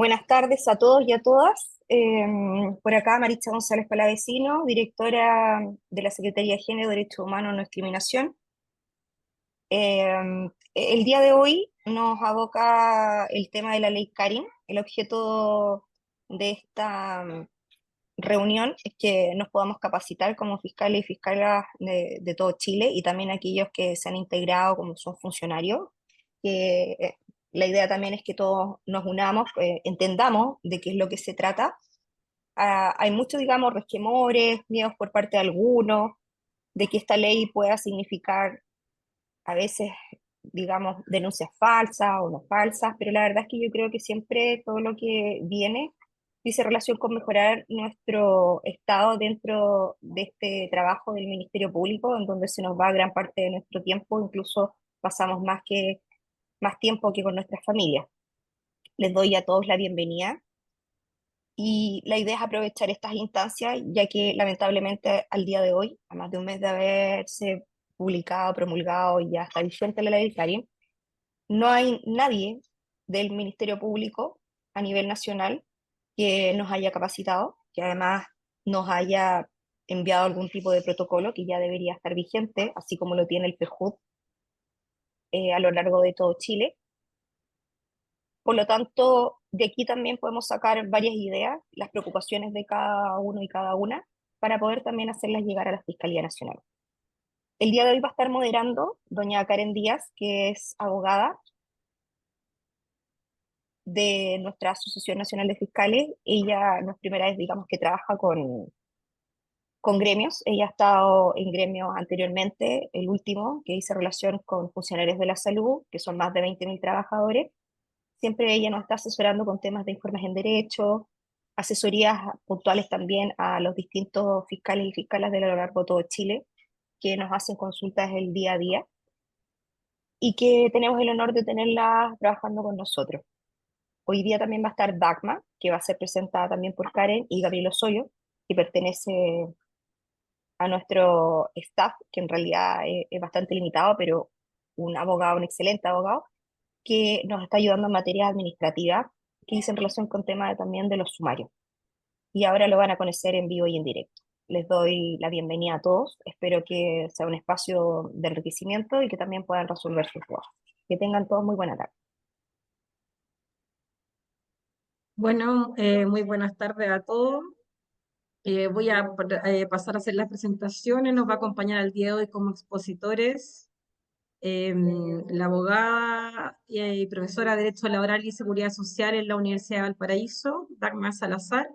Buenas tardes a todos y a todas. Por acá Maritza González Palavecino, directora de la Secretaría de Género, Derechos Humanos y No Discriminación. El día de hoy nos aboca el tema de la ley Karin. El objeto de esta reunión es que nos podamos capacitar como fiscales y fiscalas de todo Chile y también aquellos que se han integrado como son funcionarios, que la idea también es que todos nos unamos, entendamos de qué es lo que se trata. Hay muchos, digamos, resquemores, miedos por parte de algunos, de que esta ley pueda significar a veces, digamos, denuncias falsas o no falsas, pero la verdad es que yo creo que siempre todo lo que viene dice relación con mejorar nuestro estado dentro de este trabajo del Ministerio Público, en donde se nos va gran parte de nuestro tiempo, incluso pasamos más tiempo que con nuestras familias. Les doy a todos la bienvenida y la idea es aprovechar estas instancias, ya que lamentablemente al día de hoy, a más de un mes de haberse publicado, promulgado y ya está vigente la ley del Karim, no hay nadie del Ministerio Público a nivel nacional que nos haya capacitado, que además nos haya enviado algún tipo de protocolo que ya debería estar vigente, así como lo tiene el PJUD a lo largo de todo Chile. Por lo tanto, de aquí también podemos sacar varias ideas, las preocupaciones de cada uno y cada una, para poder también hacerlas llegar a la Fiscalía Nacional. El día de hoy va a estar moderando doña Karen Díaz, que es abogada de nuestra Asociación Nacional de Fiscales. Ella no es primera vez, digamos, que trabaja con gremios. Ella ha estado en gremios anteriormente, el último que hice relación con funcionarios de la salud, que son más de 20.000 trabajadores. Siempre ella nos está asesorando con temas de informes en derecho, asesorías puntuales también a los distintos fiscales y fiscalas de a lo largo de todo Chile, que nos hacen consultas el día a día y que tenemos el honor de tenerla trabajando con nosotros. Hoy día también va a estar Dagma, que va a ser presentada también por Karen y Gabriel Osoyo, que pertenece a nuestro staff, que en realidad es bastante limitado, pero un abogado, un excelente abogado, que nos está ayudando en materia administrativa, que dice en relación con temas también de los sumarios. Y ahora lo van a conocer en vivo y en directo. Les doy la bienvenida a todos. Espero que sea un espacio de enriquecimiento y que también puedan resolver sus dudas. Que tengan todos muy buena tarde. Bueno, muy buenas tardes a todos. Voy a pasar a hacer las presentaciones. Nos va a acompañar el día de hoy como expositores la abogada y profesora de Derecho Laboral y Seguridad Social en la Universidad de Valparaíso, Dagmar Salazar,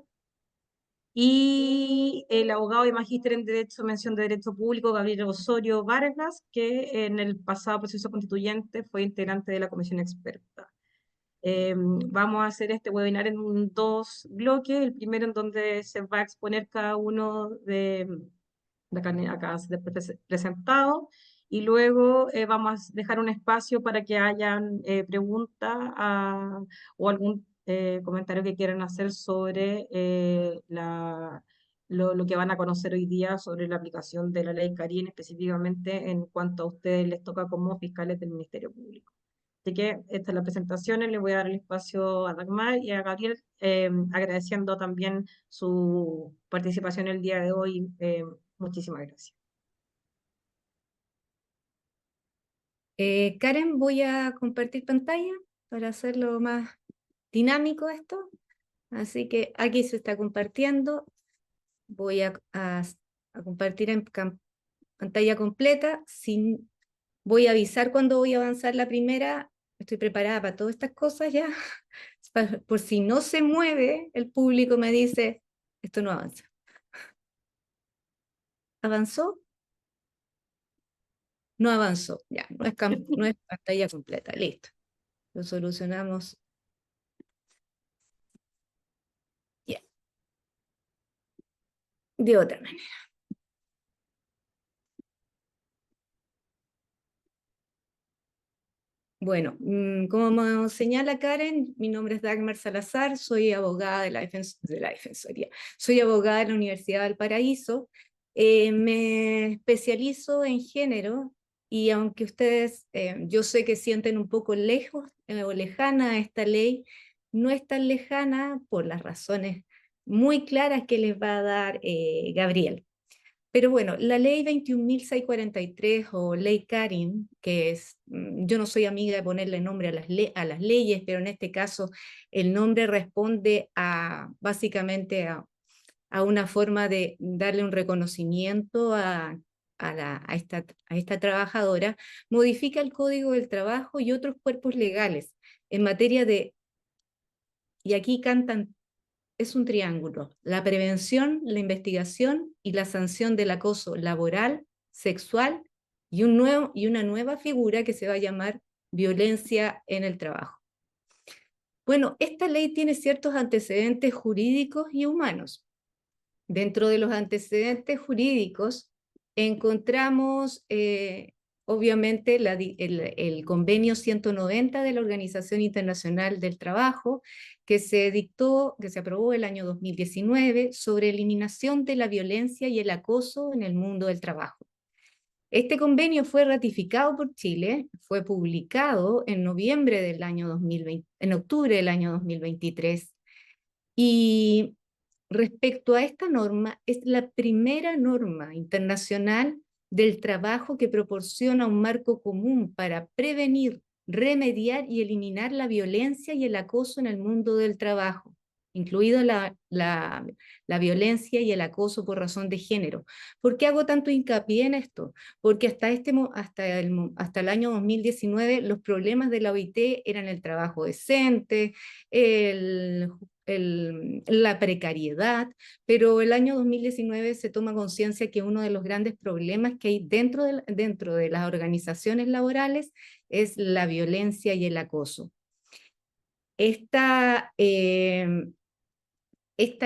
y el abogado y magíster en Derecho, Mención de Derecho Público, Gabriel Osorio Vargas, que en el pasado proceso constituyente fue integrante de la comisión experta. Vamos a hacer este webinar en dos bloques. El primero en donde se va a exponer cada uno de acá presentado, y luego vamos a dejar un espacio para que hayan preguntas o algún comentario que quieran hacer sobre lo que van a conocer hoy día sobre la aplicación de la ley Karin, específicamente en cuanto a ustedes les toca como fiscales del Ministerio Público. Así que esta es la presentación, le voy a dar el espacio a Dagmar y a Gabriel, agradeciendo también su participación el día de hoy. Muchísimas gracias. Karen, voy a compartir pantalla para hacerlo más dinámico esto. Así que aquí se está compartiendo. Voy a compartir en pantalla completa. Voy a avisar cuando voy a avanzar la primera. Estoy preparada para todas estas cosas ya. Por si no se mueve, el público me dice, esto no avanza. ¿Avanzó? No avanzó, ya, no es pantalla completa, listo. Lo solucionamos. Ya. De otra manera. Bueno, como señala Karen, mi nombre es Dagmar Salazar, soy abogada de la Defensoría. Soy abogada de la Universidad de Valparaíso. Me especializo en género y aunque ustedes, yo sé que sienten un poco lejos o lejana esta ley, no es tan lejana por las razones muy claras que les va a dar Gabriel. Pero bueno, la ley 21.643 o ley Karin, que es, yo no soy amiga de ponerle nombre a las leyes, pero en este caso el nombre responde básicamente a una forma de darle un reconocimiento a esta trabajadora, modifica el Código del Trabajo y otros cuerpos legales en materia de, y aquí cantan, es un triángulo: la prevención, la investigación y la sanción del acoso laboral, sexual y una nueva figura que se va a llamar violencia en el trabajo. Bueno, esta ley tiene ciertos antecedentes jurídicos y humanos. Dentro de los antecedentes jurídicos encontramos obviamente el convenio 190 de la Organización Internacional del Trabajo, que se aprobó el año 2019, sobre eliminación de la violencia y el acoso en el mundo del trabajo. Este convenio fue ratificado por Chile, fue publicado en en octubre del año 2023, y respecto a esta norma, es la primera norma internacional del trabajo que proporciona un marco común para prevenir, remediar y eliminar la violencia y el acoso en el mundo del trabajo, incluido la violencia y el acoso por razón de género. ¿Por qué hago tanto hincapié en esto? Porque hasta el año 2019 los problemas de la OIT eran el trabajo decente, la precariedad, pero el año 2019 se toma conciencia que uno de los grandes problemas que hay dentro de las organizaciones laborales es la violencia y el acoso. Esta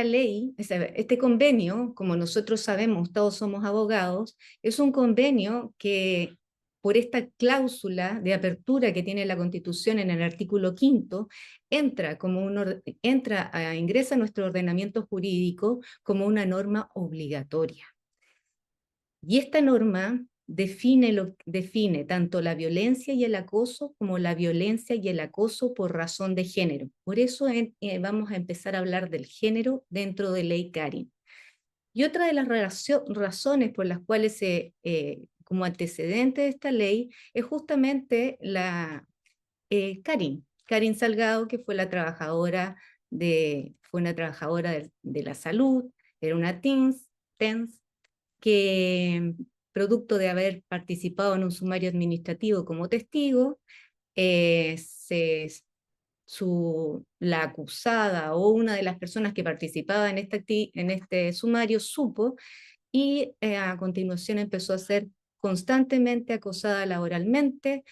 ley, este convenio, como nosotros sabemos, todos somos abogados, es un convenio que, por esta cláusula de apertura que tiene la Constitución en el artículo 5º, ingresa a nuestro ordenamiento jurídico como una norma obligatoria. Y esta norma define tanto la violencia y el acoso como la violencia y el acoso por razón de género. Por eso vamos a empezar a hablar del género dentro de Ley Karin. Y otra de las razones por las cuales como antecedente de esta ley es justamente Karin Salgado, que fue una trabajadora de la salud, era una TENS, que, producto de haber participado en un sumario administrativo como testigo, la acusada o una de las personas que participaba en este sumario supo, y a continuación empezó a ser constantemente acosada laboralmente,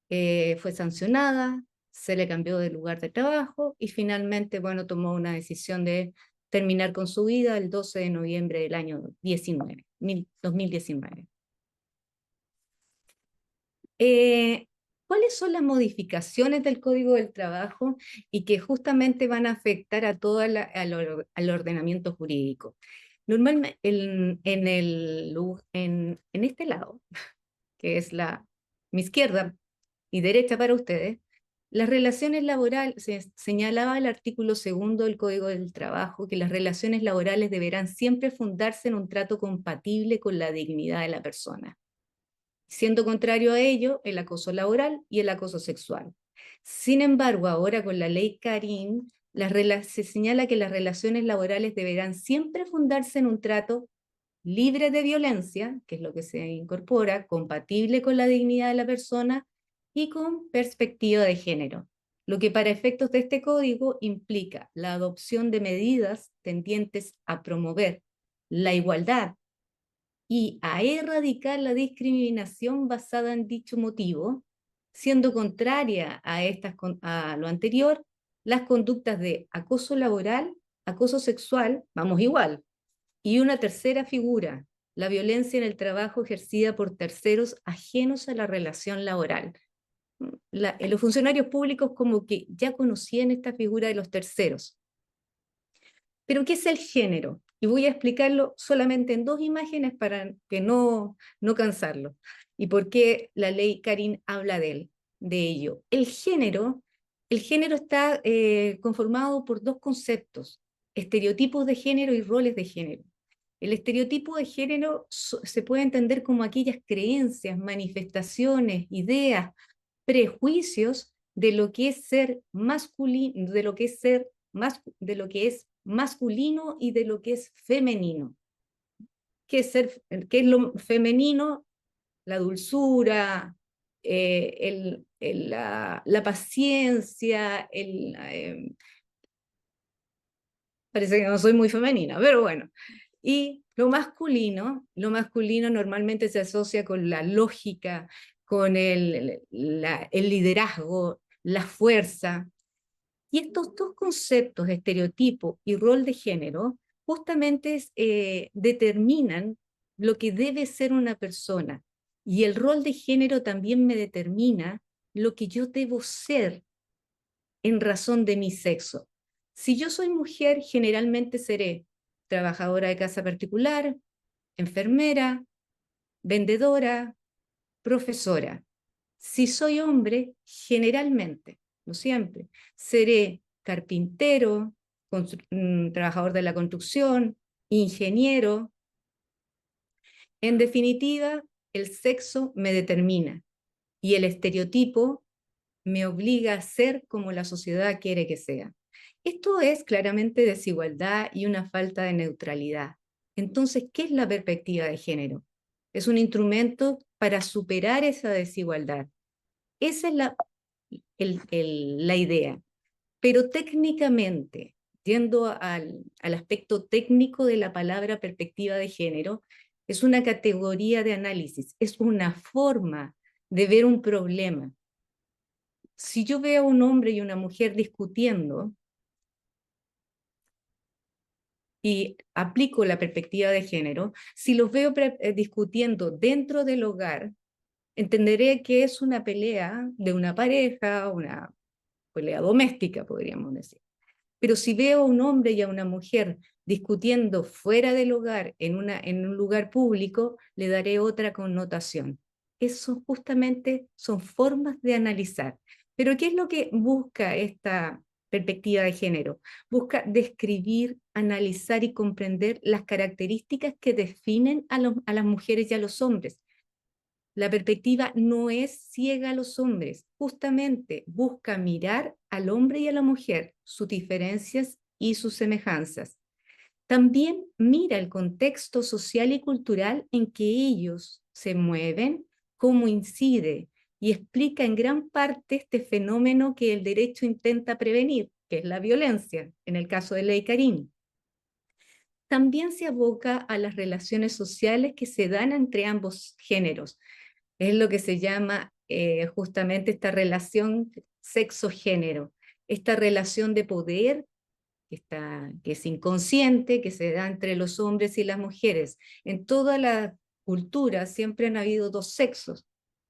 fue sancionada, se le cambió de lugar de trabajo y finalmente, bueno, tomó una decisión de terminar con su vida el 12 de noviembre del año 2019. ¿Cuáles son las modificaciones del Código del Trabajo y que justamente van a afectar a todo al ordenamiento jurídico? Normalmente, en este lado, que es mi izquierda y derecha para ustedes, las relaciones laborales, se señalaba el artículo 2º del Código del Trabajo que las relaciones laborales deberán siempre fundarse en un trato compatible con la dignidad de la persona, siendo contrario a ello el acoso laboral y el acoso sexual. Sin embargo, ahora con la ley Karin, se señala que las relaciones laborales deberán siempre fundarse en un trato libre de violencia, que es lo que se incorpora, compatible con la dignidad de la persona y con perspectiva de género, lo que para efectos de este código implica la adopción de medidas tendientes a promover la igualdad y a erradicar la discriminación basada en dicho motivo, siendo contraria a lo anterior las conductas de acoso laboral, acoso sexual, vamos igual, y una tercera figura, la violencia en el trabajo ejercida por terceros ajenos a la relación laboral. Los funcionarios públicos como que ya conocían esta figura de los terceros. Pero ¿qué es el género? Y voy a explicarlo solamente en 2 imágenes para que no cansarlo. ¿Y por qué la ley Karin habla de ello? El género El género está conformado por dos conceptos: estereotipos de género y roles de género. El estereotipo de género se puede entender como aquellas creencias, manifestaciones, ideas, prejuicios de lo que es ser masculino, de lo que es masculino y de lo que es femenino. ¿Qué es lo femenino? La dulzura, la paciencia, parece que no soy muy femenina, pero bueno. Y lo masculino normalmente se asocia con la lógica, con el liderazgo, la fuerza. Y estos dos conceptos, estereotipo y rol de género, justamente determinan lo que debe ser una persona. Y el rol de género también me determina lo que yo debo ser en razón de mi sexo. Si yo soy mujer, generalmente seré trabajadora de casa particular, enfermera, vendedora, profesora. Si soy hombre, generalmente, no siempre, seré carpintero, trabajador de la construcción, ingeniero. En definitiva, el sexo me determina y el estereotipo me obliga a ser como la sociedad quiere que sea. Esto es claramente desigualdad y una falta de neutralidad. Entonces, ¿qué es la perspectiva de género? Es un instrumento para superar esa desigualdad. Esa es la idea. Pero técnicamente, yendo al aspecto técnico de la palabra perspectiva de género, es una categoría de análisis, es una forma de ver un problema. Si yo veo a un hombre y una mujer discutiendo y aplico la perspectiva de género, si los veo discutiendo dentro del hogar, entenderé que es una pelea de una pareja, una pelea doméstica, podríamos decir. Pero si veo a un hombre y a una mujer discutiendo fuera del hogar, en un lugar público, le daré otra connotación. Eso justamente son formas de analizar. Pero ¿qué es lo que busca esta perspectiva de género? Busca describir, analizar y comprender las características que definen a las mujeres y a los hombres. La perspectiva no es ciega a los hombres, justamente busca mirar al hombre y a la mujer, sus diferencias y sus semejanzas. También mira el contexto social y cultural en que ellos se mueven, cómo incide, y explica en gran parte este fenómeno que el derecho intenta prevenir, que es la violencia, en el caso de Ley Karim. También se aboca a las relaciones sociales que se dan entre ambos géneros. Es lo que se llama justamente esta relación sexo-género, esta relación de poder que es inconsciente, que se da entre los hombres y las mujeres. En toda la cultura siempre han habido dos sexos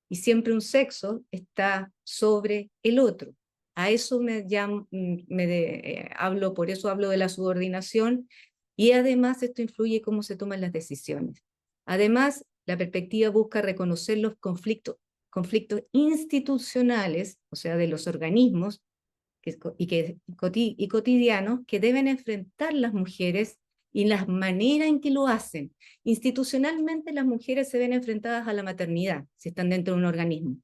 y siempre un sexo está sobre el otro. A eso hablo, por eso hablo de la subordinación, y además esto influye en cómo se toman las decisiones. Además, la perspectiva busca reconocer los conflictos institucionales, o sea, de los organismos y cotidianos que deben enfrentar las mujeres y las maneras en que lo hacen. Institucionalmente, las mujeres se ven enfrentadas a la maternidad, si están dentro de un organismo.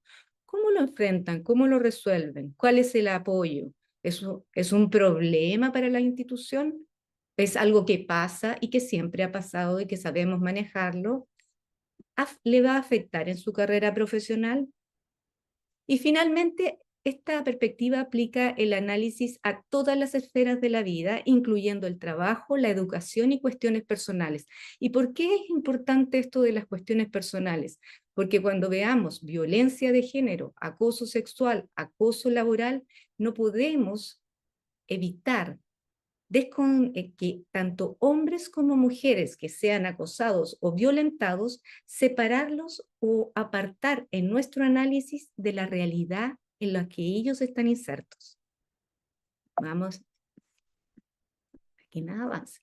¿Cómo lo enfrentan? ¿Cómo lo resuelven? ¿Cuál es el apoyo? ¿Es un problema para la institución? ¿Es algo que pasa y que siempre ha pasado y que sabemos manejarlo? ¿Le va a afectar en su carrera profesional? Y finalmente, esta perspectiva aplica el análisis a todas las esferas de la vida, incluyendo el trabajo, la educación y cuestiones personales. ¿Y por qué es importante esto de las cuestiones personales? Porque cuando veamos violencia de género, acoso sexual, acoso laboral, no podemos evitar que tanto hombres como mujeres que sean acosados o violentados, separarlos o apartar en nuestro análisis de la realidad en la que ellos están insertos. Vamos, que nada avance.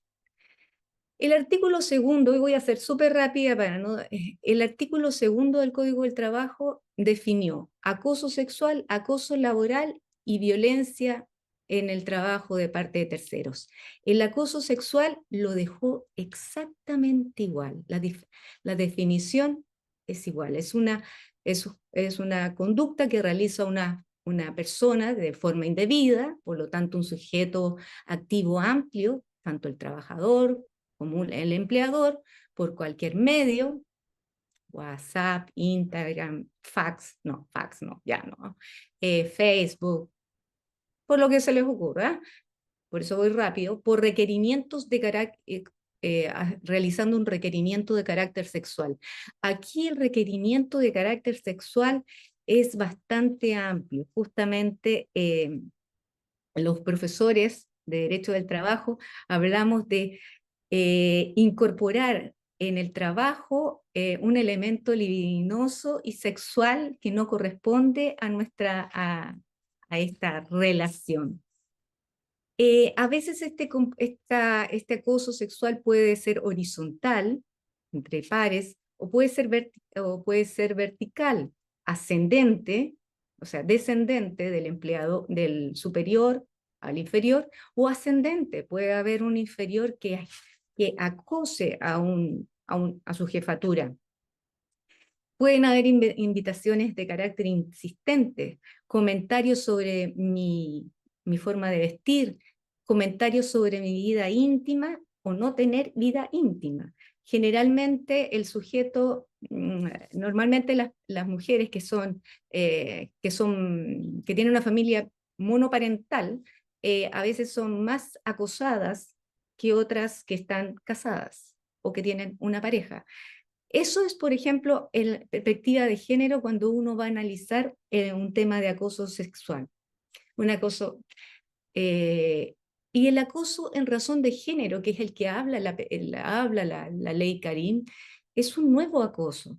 El artículo segundo, y voy a ser súper rápida para no... El artículo segundo del Código del Trabajo definió acoso sexual, acoso laboral y violencia en el trabajo de parte de terceros. El acoso sexual lo dejó exactamente igual. La definición es igual. Es una conducta que realiza una persona de forma indebida, por lo tanto un sujeto activo amplio, tanto el trabajador como el empleador, por cualquier medio, WhatsApp, Instagram, fax no, ya no, Facebook, por lo que se les ocurra, por eso voy rápido, por requerimientos de carácter, realizando un requerimiento de carácter sexual. Aquí el requerimiento de carácter sexual es bastante amplio. Justamente los profesores de Derecho del Trabajo hablamos de incorporar en el trabajo un elemento libidinoso y sexual que no corresponde a esta relación. A veces este acoso sexual puede ser horizontal, entre pares, o puede ser vertical, ascendente, o sea, descendente del empleado, del superior al inferior, o ascendente, puede haber un inferior que acose a su jefatura. Pueden haber invitaciones de carácter insistente, comentarios sobre mi forma de vestir, comentarios sobre mi vida íntima o no tener vida íntima. Generalmente el sujeto, normalmente las mujeres que tienen una familia monoparental, a veces son más acosadas que otras que están casadas o que tienen una pareja. Eso es, por ejemplo, en perspectiva de género cuando uno va a analizar un tema de acoso sexual. Un acoso, y el acoso en razón de género, que es el que habla la ley Karim, es un nuevo acoso.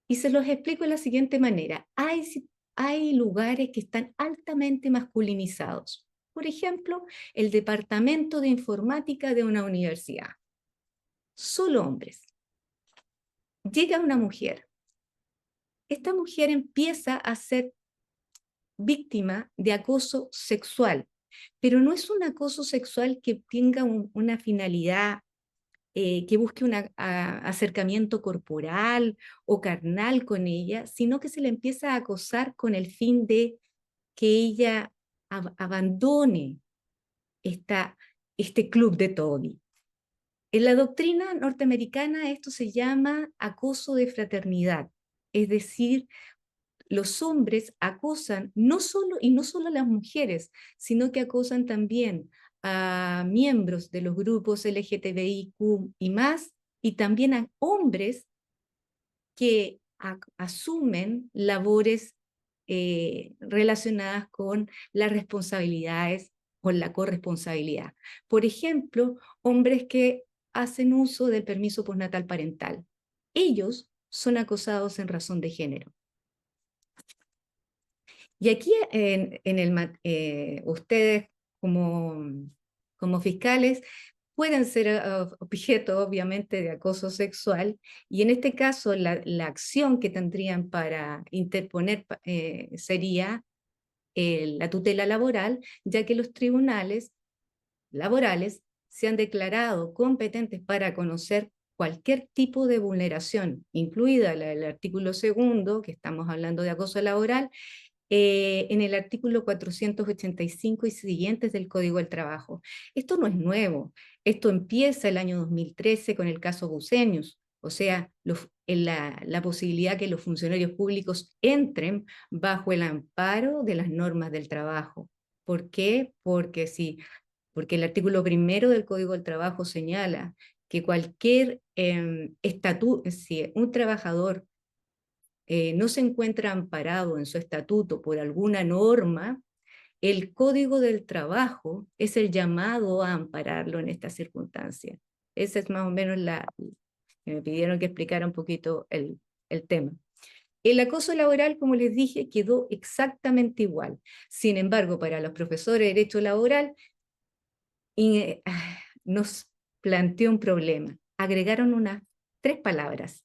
Y se los explico de la siguiente manera. Hay lugares que están altamente masculinizados. Por ejemplo, el departamento de informática de una universidad. Solo hombres. Llega una mujer. Esta mujer empieza a ser víctima de acoso sexual, pero no es un acoso sexual que tenga una finalidad, que busque un acercamiento corporal o carnal con ella, sino que se le empieza a acosar con el fin de que ella abandone este club de Toby. En la doctrina norteamericana esto se llama acoso de fraternidad, es decir, los hombres acosan no solo a las mujeres, sino que acosan también a miembros de los grupos LGTBIQ y más, y también a hombres que asumen labores relacionadas con las responsabilidades, con la corresponsabilidad. Por ejemplo, hombres que hacen uso del permiso postnatal parental. Ellos son acosados en razón de género. Y aquí ustedes como fiscales pueden ser objeto obviamente de acoso sexual, y en este caso la acción que tendrían para interponer sería la tutela laboral, ya que los tribunales laborales se han declarado competentes para conocer cualquier tipo de vulneración, incluida el artículo 2, que estamos hablando de acoso laboral, en el artículo 485 y siguientes del Código del Trabajo. Esto no es nuevo, esto empieza el año 2013 con el caso Bucenius, o sea, la posibilidad que los funcionarios públicos entren bajo el amparo de las normas del trabajo. ¿Por qué? Porque el artículo 1 del Código del Trabajo señala que cualquier si un trabajador no se encuentra amparado en su estatuto por alguna norma, el Código del Trabajo es el llamado a ampararlo en esta circunstancia. Esa es más o menos que me pidieron que explicara un poquito el tema. El acoso laboral, como les dije, quedó exactamente igual. Sin embargo, para los profesores de Derecho Laboral, nos planteó un problema. Agregaron 3 palabras.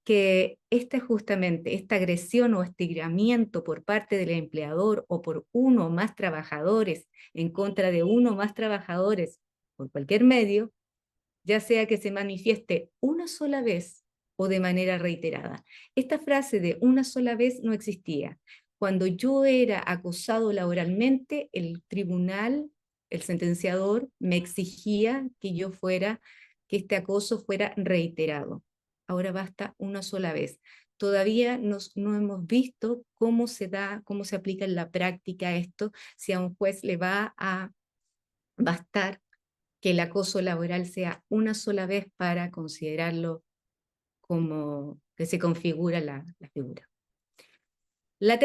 que justamente esta agresión o estiramiento por parte del empleador o por uno o más trabajadores en contra de uno o más trabajadores por cualquier medio, ya sea que se manifieste una sola vez o de manera reiterada. Esta frase de una sola vez no existía. Cuando yo era acosado laboralmente, el tribunal, el sentenciador, me exigía que este acoso fuera reiterado. Ahora basta una sola vez. Todavía no hemos visto cómo se aplica en la práctica esto, si a un juez le va a bastar que el acoso laboral sea una sola vez para considerarlo como que se configura la figura. El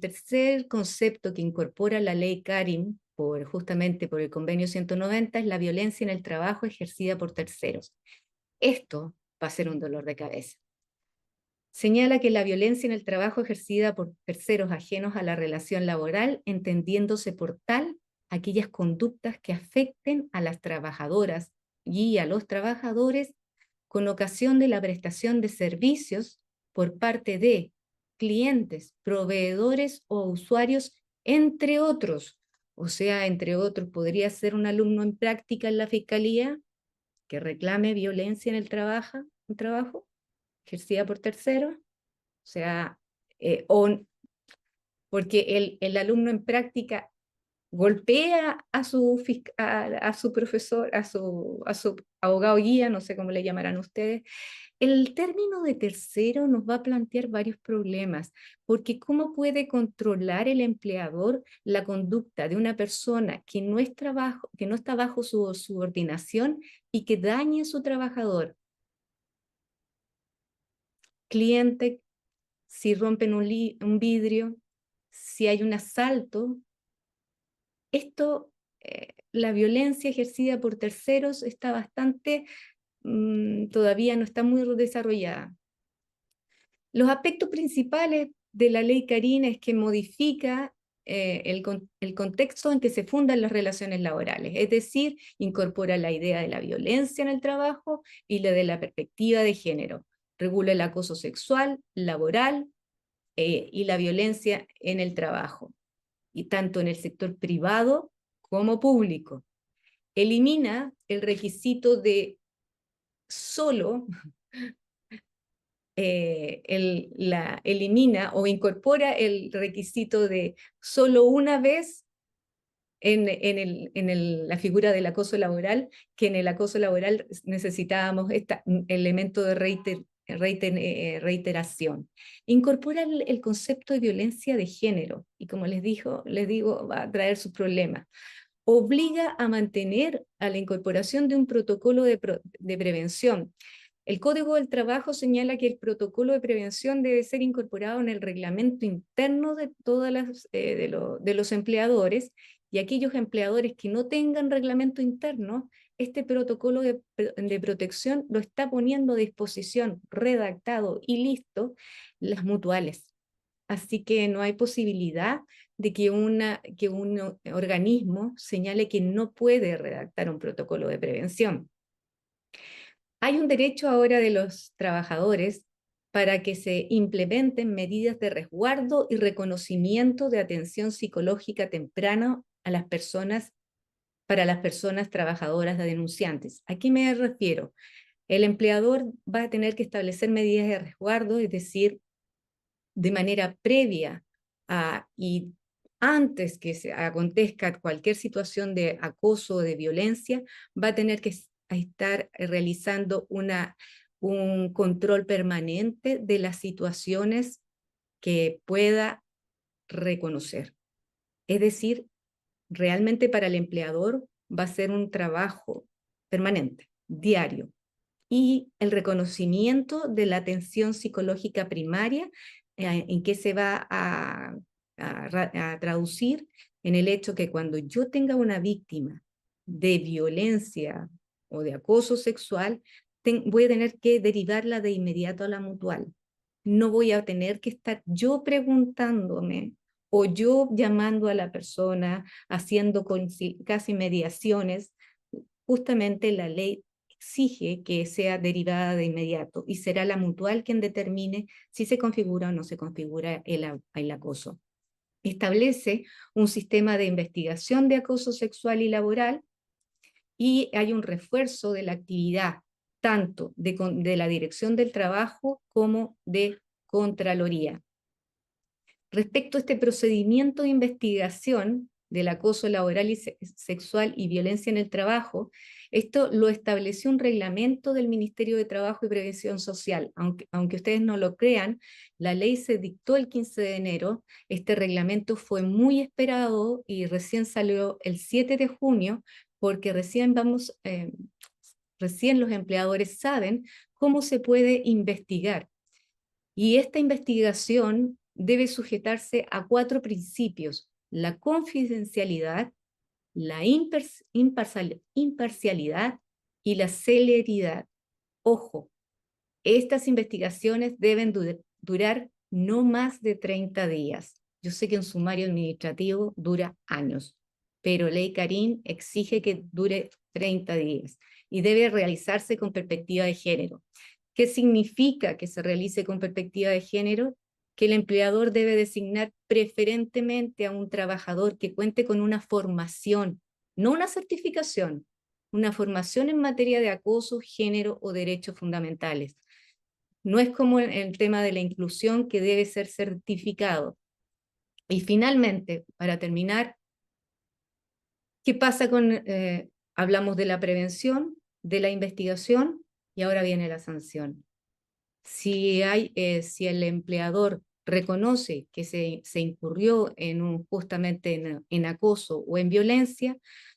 tercer concepto que incorpora la ley Karim, justamente por el convenio 190, es la violencia en el trabajo ejercida por terceros. Esto va a ser un dolor de cabeza. Señala que la violencia en el trabajo ejercida por terceros ajenos a la relación laboral, entendiéndose por tal aquellas conductas que afecten a las trabajadoras y a los trabajadores con ocasión de la prestación de servicios por parte de clientes, proveedores o usuarios, entre otros. O sea, entre otros, podría ser un alumno en práctica en la fiscalía que reclame violencia en el trabajo ejercida por terceros, o sea, porque el alumno en práctica golpea a su profesor, a su abogado guía, no sé cómo le llamarán ustedes. El término de tercero nos va a plantear varios problemas, porque ¿cómo puede controlar el empleador la conducta de una persona que no está bajo su subordinación y que dañe a su trabajador? Cliente, si rompen un vidrio, si hay un asalto, la violencia ejercida por terceros está todavía no está muy desarrollada. Los aspectos principales de la ley Karim es que modifica el contexto en que se fundan las relaciones laborales, es decir, incorpora la idea de la violencia en el trabajo y la de la perspectiva de género, regula el acoso sexual, laboral y la violencia en el trabajo, y tanto en el sector privado como público. Elimina el requisito de solo, elimina o incorpora el requisito de solo una vez en la figura del acoso laboral, que en el acoso laboral necesitábamos este elemento de reiteración. Incorpora el concepto de violencia de género, y como les digo, va a traer sus problemas. Obliga a mantener a la incorporación de un protocolo de prevención. El Código del Trabajo señala que el protocolo de prevención debe ser incorporado en el reglamento interno de de los empleadores, y aquellos empleadores que no tengan reglamento interno, este protocolo de protección lo está poniendo a disposición, redactado y listo, las mutuales. Así que no hay posibilidad de que un organismo señale que no puede redactar un protocolo de prevención. Hay un derecho ahora de los trabajadores para que se implementen medidas de resguardo y reconocimiento de atención psicológica temprana a para las personas trabajadoras de denunciantes. ¿A qué me refiero? El empleador va a tener que establecer medidas de resguardo, es decir, de manera previa y antes que acontezca cualquier situación de acoso o de violencia, va a tener que estar realizando un control permanente de las situaciones que pueda reconocer. Es decir, realmente para el empleador va a ser un trabajo permanente, diario, y el reconocimiento de la atención psicológica primaria, en que se va a traducir en el hecho que cuando yo tenga una víctima de violencia o de acoso sexual, voy a tener que derivarla de inmediato a la mutual. No voy a tener que estar yo preguntándome o yo llamando a la persona, haciendo casi mediaciones. Justamente la ley exige que sea derivada de inmediato y será la mutual quien determine si se configura o no se configura el acoso. Establece un sistema de investigación de acoso sexual y laboral y hay un refuerzo de la actividad tanto de la Dirección del Trabajo como de Contraloría. Respecto a este procedimiento de investigación del acoso laboral y sexual y violencia en el trabajo, esto lo estableció un reglamento del Ministerio de Trabajo y Previsión Social. Aunque ustedes no lo crean, la ley se dictó el 15 de enero, este reglamento fue muy esperado y recién salió el 7 de junio, porque recién los empleadores saben cómo se puede investigar. Y esta investigación debe sujetarse a 4 principios: la confidencialidad, la imparcialidad y la celeridad. Ojo, estas investigaciones deben durar no más de 30 días. Yo sé que un sumario administrativo dura años, pero Ley Carín exige que dure 30 días y debe realizarse con perspectiva de género. ¿Qué significa que se realice con perspectiva de género? Que el empleador debe designar preferentemente a un trabajador que cuente con una formación, no una certificación, una formación en materia de acoso, género o derechos fundamentales. No es como el tema de la inclusión, que debe ser certificado. Y finalmente, para terminar, ¿qué pasa hablamos de la prevención, de la investigación y ahora viene la sanción? Si el empleador reconoce que se incurrió justamente en acoso o en violencia,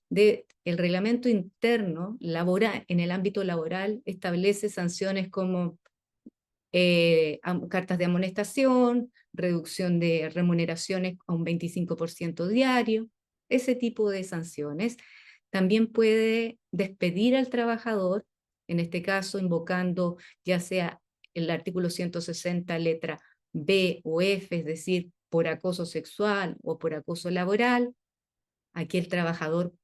el reglamento interno en el ámbito laboral establece sanciones como cartas de amonestación, reducción de remuneraciones a un 25% diario, ese tipo de sanciones. También puede despedir al trabajador, en este caso invocando ya sea el artículo 160 letra B o F, es decir, por acoso sexual o por acoso laboral. Aquí el trabajador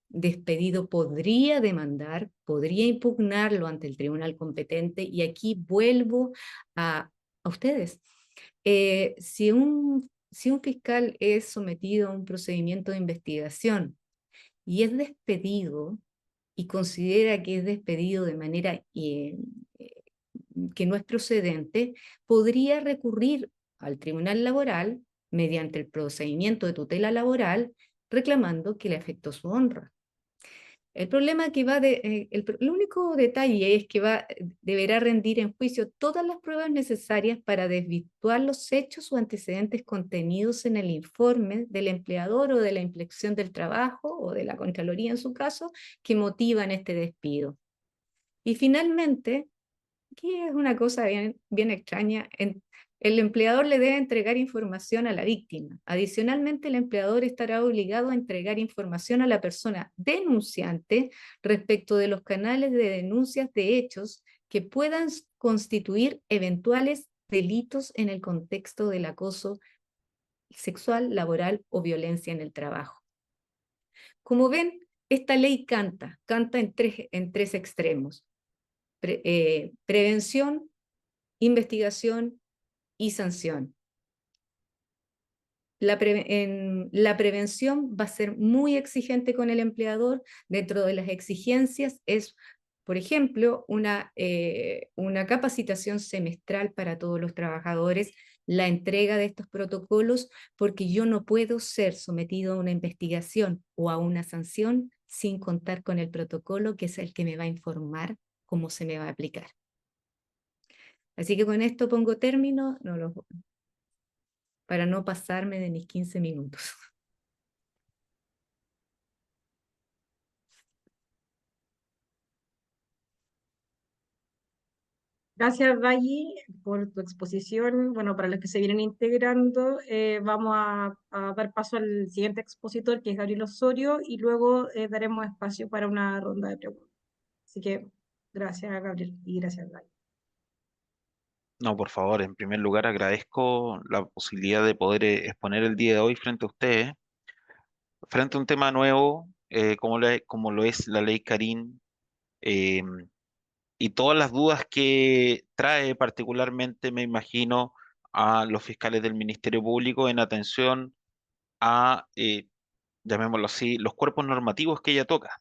despedido podría demandar, podría impugnarlo ante el tribunal competente, y aquí vuelvo a ustedes. Si un fiscal es sometido a un procedimiento de investigación y es despedido y considera que es despedido de manera que no es procedente, podría recurrir al tribunal laboral mediante el procedimiento de tutela laboral, reclamando que le afectó su honra. El problema que el único detalle es que deberá rendir en juicio todas las pruebas necesarias para desvirtuar los hechos o antecedentes contenidos en el informe del empleador o de la Inspección del Trabajo o de la Contraloría en su caso, que motivan este despido. Y finalmente, aquí es una cosa bien extraña, el empleador le debe entregar información a la víctima. Adicionalmente, el empleador estará obligado a entregar información a la persona denunciante respecto de los canales de denuncias de hechos que puedan constituir eventuales delitos en el contexto del acoso sexual, laboral o violencia en el trabajo. Como ven, esta ley canta en tres extremos: prevención, investigación y sanción. La prevención va a ser muy exigente con el empleador. Dentro de las exigencias es, por ejemplo, una capacitación semestral para todos los trabajadores, la entrega de estos protocolos, porque yo no puedo ser sometido a una investigación o a una sanción sin contar con el protocolo, que es el que me va a informar cómo se me va a aplicar. Así que con esto pongo término, para no pasarme de mis 15 minutos. Gracias, Daggy, por tu exposición. Bueno, para los que se vienen integrando, vamos a dar paso al siguiente expositor, que es Gabriel Osorio, y luego daremos espacio para una ronda de preguntas. Así que gracias, Gabriel, y gracias, Daggy. No, por favor, en primer lugar agradezco la posibilidad de poder exponer el día de hoy frente a ustedes, frente a un tema nuevo, como lo es la ley Carín, y todas las dudas que trae particularmente, me imagino, a los fiscales del Ministerio Público en atención a, llamémoslo así, los cuerpos normativos que ella toca,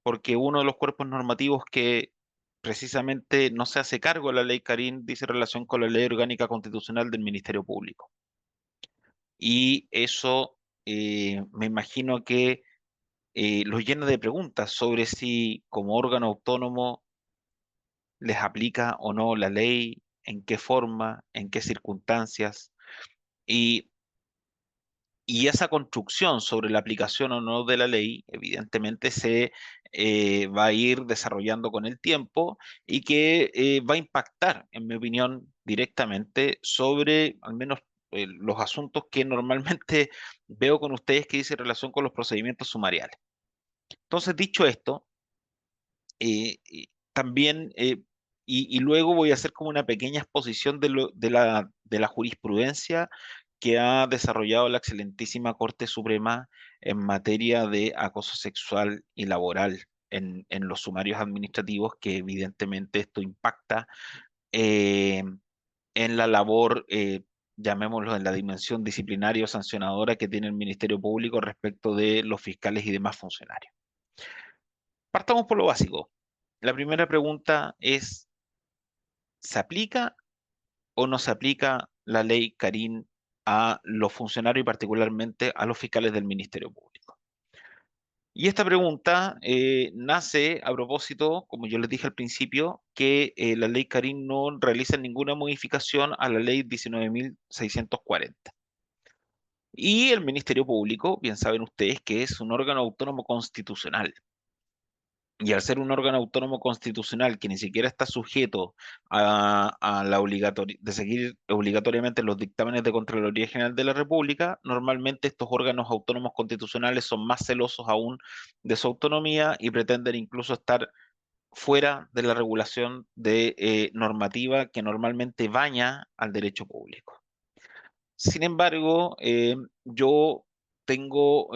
porque uno de los cuerpos normativos que precisamente no se hace cargo de la ley Carín dice relación con la ley orgánica constitucional del Ministerio Público. Y eso me imagino que los llena de preguntas sobre si como órgano autónomo les aplica o no la ley, en qué forma, en qué circunstancias. Y, y esa construcción sobre la aplicación o no de la ley, evidentemente se va a ir desarrollando con el tiempo y que va a impactar, en mi opinión, directamente sobre al menos los asuntos que normalmente veo con ustedes que dice relación con los procedimientos sumariales. Entonces, dicho esto, también, y luego voy a hacer como una pequeña exposición de la jurisprudencia que ha desarrollado la excelentísima Corte Suprema en materia de acoso sexual y laboral en los sumarios administrativos, que evidentemente esto impacta eh, en la labor, llamémoslo, en la dimensión disciplinaria o sancionadora que tiene el Ministerio Público respecto de los fiscales y demás funcionarios. Partamos por lo básico. La primera pregunta es, ¿se aplica o no se aplica la ley Carín a los funcionarios y particularmente a los fiscales del Ministerio Público? Y esta pregunta nace a propósito, como yo les dije al principio, que la ley Carín no realiza ninguna modificación a la ley 19.640. Y el Ministerio Público, bien saben ustedes que es un órgano autónomo constitucional. Y al ser un órgano autónomo constitucional que ni siquiera está sujeto a la de seguir obligatoriamente los dictámenes de Contraloría General de la República, normalmente estos órganos autónomos constitucionales son más celosos aún de su autonomía y pretenden incluso estar fuera de la regulación de normativa que normalmente baña al derecho público. Sin embargo, yo tengo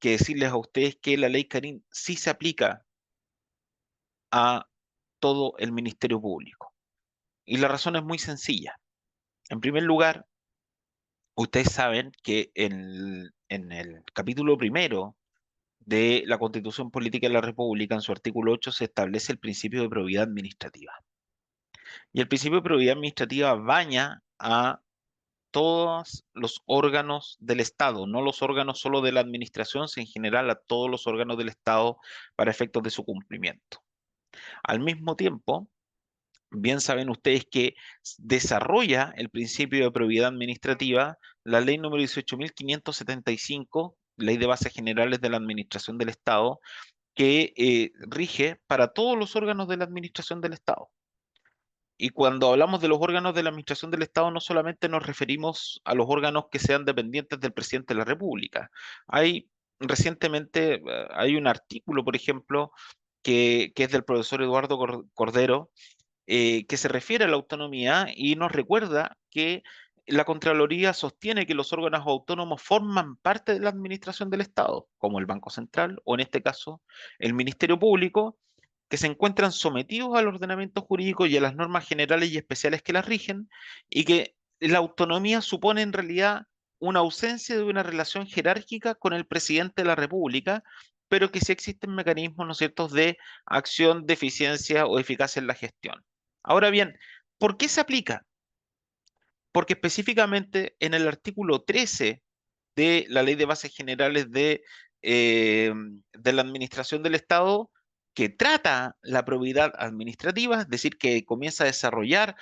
que decirles a ustedes que la ley Carín sí se aplica a todo el Ministerio Público. Y la razón es muy sencilla. En primer lugar, ustedes saben que en el capítulo primero de la Constitución Política de la República, en su artículo 8, se establece el principio de probidad administrativa. Y el principio de probidad administrativa baña a todos los órganos del Estado, no los órganos solo de la administración, sino en general a todos los órganos del Estado para efectos de su cumplimiento. Al mismo tiempo, bien saben ustedes que desarrolla el principio de probidad administrativa la ley número 18.575, Ley de Bases Generales de la Administración del Estado, que rige para todos los órganos de la Administración del Estado. Y cuando hablamos de los órganos de la Administración del Estado, no solamente nos referimos a los órganos que sean dependientes del presidente de la República. Recientemente hay un artículo, por ejemplo, que es del profesor Eduardo Cordero, que se refiere a la autonomía y nos recuerda que la Contraloría sostiene que los órganos autónomos forman parte de la administración del Estado, como el Banco Central o en este caso el Ministerio Público, que se encuentran sometidos al ordenamiento jurídico y a las normas generales y especiales que las rigen, y que la autonomía supone en realidad una ausencia de una relación jerárquica con el presidente de la República, pero que sí existen mecanismos, ¿no es cierto?, de acción, de eficiencia o eficacia en la gestión. Ahora bien, ¿por qué se aplica? Porque específicamente en el artículo 13 de la Ley de Bases Generales de la Administración del Estado, que trata la probidad administrativa, es decir, que comienza a desarrollar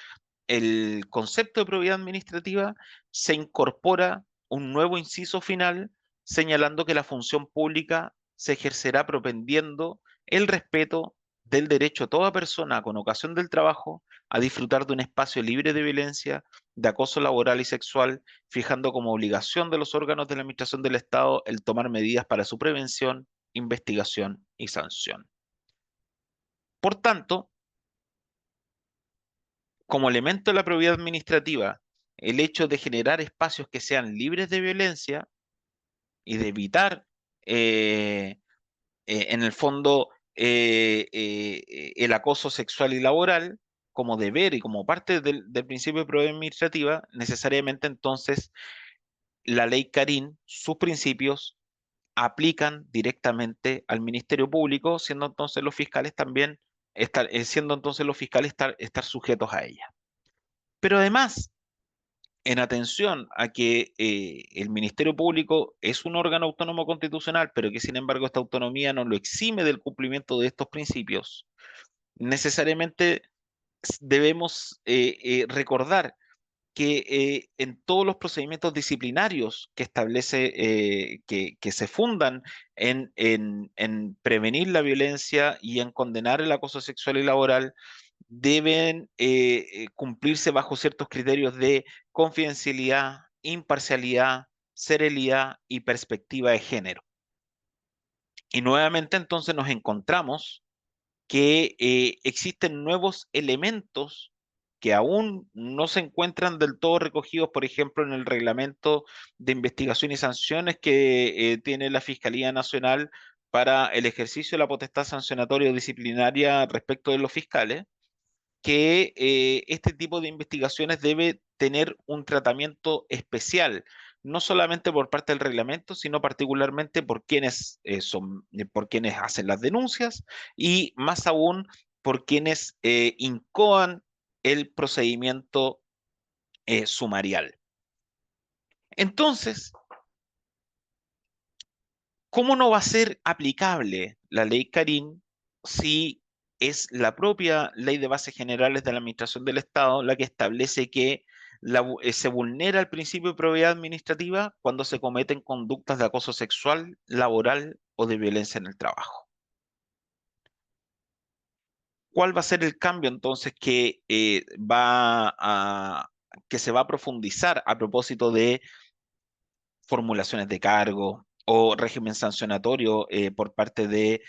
el concepto de probidad administrativa, se incorpora un nuevo inciso final señalando que la función pública se ejercerá propendiendo el respeto del derecho a toda persona con ocasión del trabajo a disfrutar de un espacio libre de violencia, de acoso laboral y sexual, fijando como obligación de los órganos de la Administración del Estado el tomar medidas para su prevención, investigación y sanción. Por tanto, como elemento de la probidad administrativa, el hecho de generar espacios que sean libres de violencia y de evitar, en el fondo, el acoso sexual y laboral como deber y como parte del principio de probidad administrativa, necesariamente entonces la ley Carín, sus principios aplican directamente al Ministerio Público, siendo entonces los fiscales también estar sujetos a ella. Pero además, en atención a que el Ministerio Público es un órgano autónomo constitucional, pero que sin embargo esta autonomía no lo exime del cumplimiento de estos principios, necesariamente debemos recordar que en todos los procedimientos disciplinarios que establece, que se fundan en prevenir la violencia y en condenar el acoso sexual y laboral, deben cumplirse bajo ciertos criterios de confidencialidad, imparcialidad, seriedad y perspectiva de género. Y nuevamente entonces nos encontramos que existen nuevos elementos que aún no se encuentran del todo recogidos, por ejemplo, en el reglamento de investigación y sanciones que tiene la Fiscalía Nacional para el ejercicio de la potestad sancionatoria o disciplinaria respecto de los fiscales, que este tipo de investigaciones debe tener un tratamiento especial, no solamente por parte del reglamento, sino particularmente por quienes por quienes hacen las denuncias y más aún por quienes incoan el procedimiento sumarial. Entonces, ¿cómo no va a ser aplicable la ley Carín si es la propia ley de bases generales de la Administración del Estado la que establece que se vulnera el principio de probidad administrativa cuando se cometen conductas de acoso sexual, laboral o de violencia en el trabajo? ¿Cuál va a ser el cambio entonces que que se va a profundizar a propósito de formulaciones de cargo o régimen sancionatorio por parte de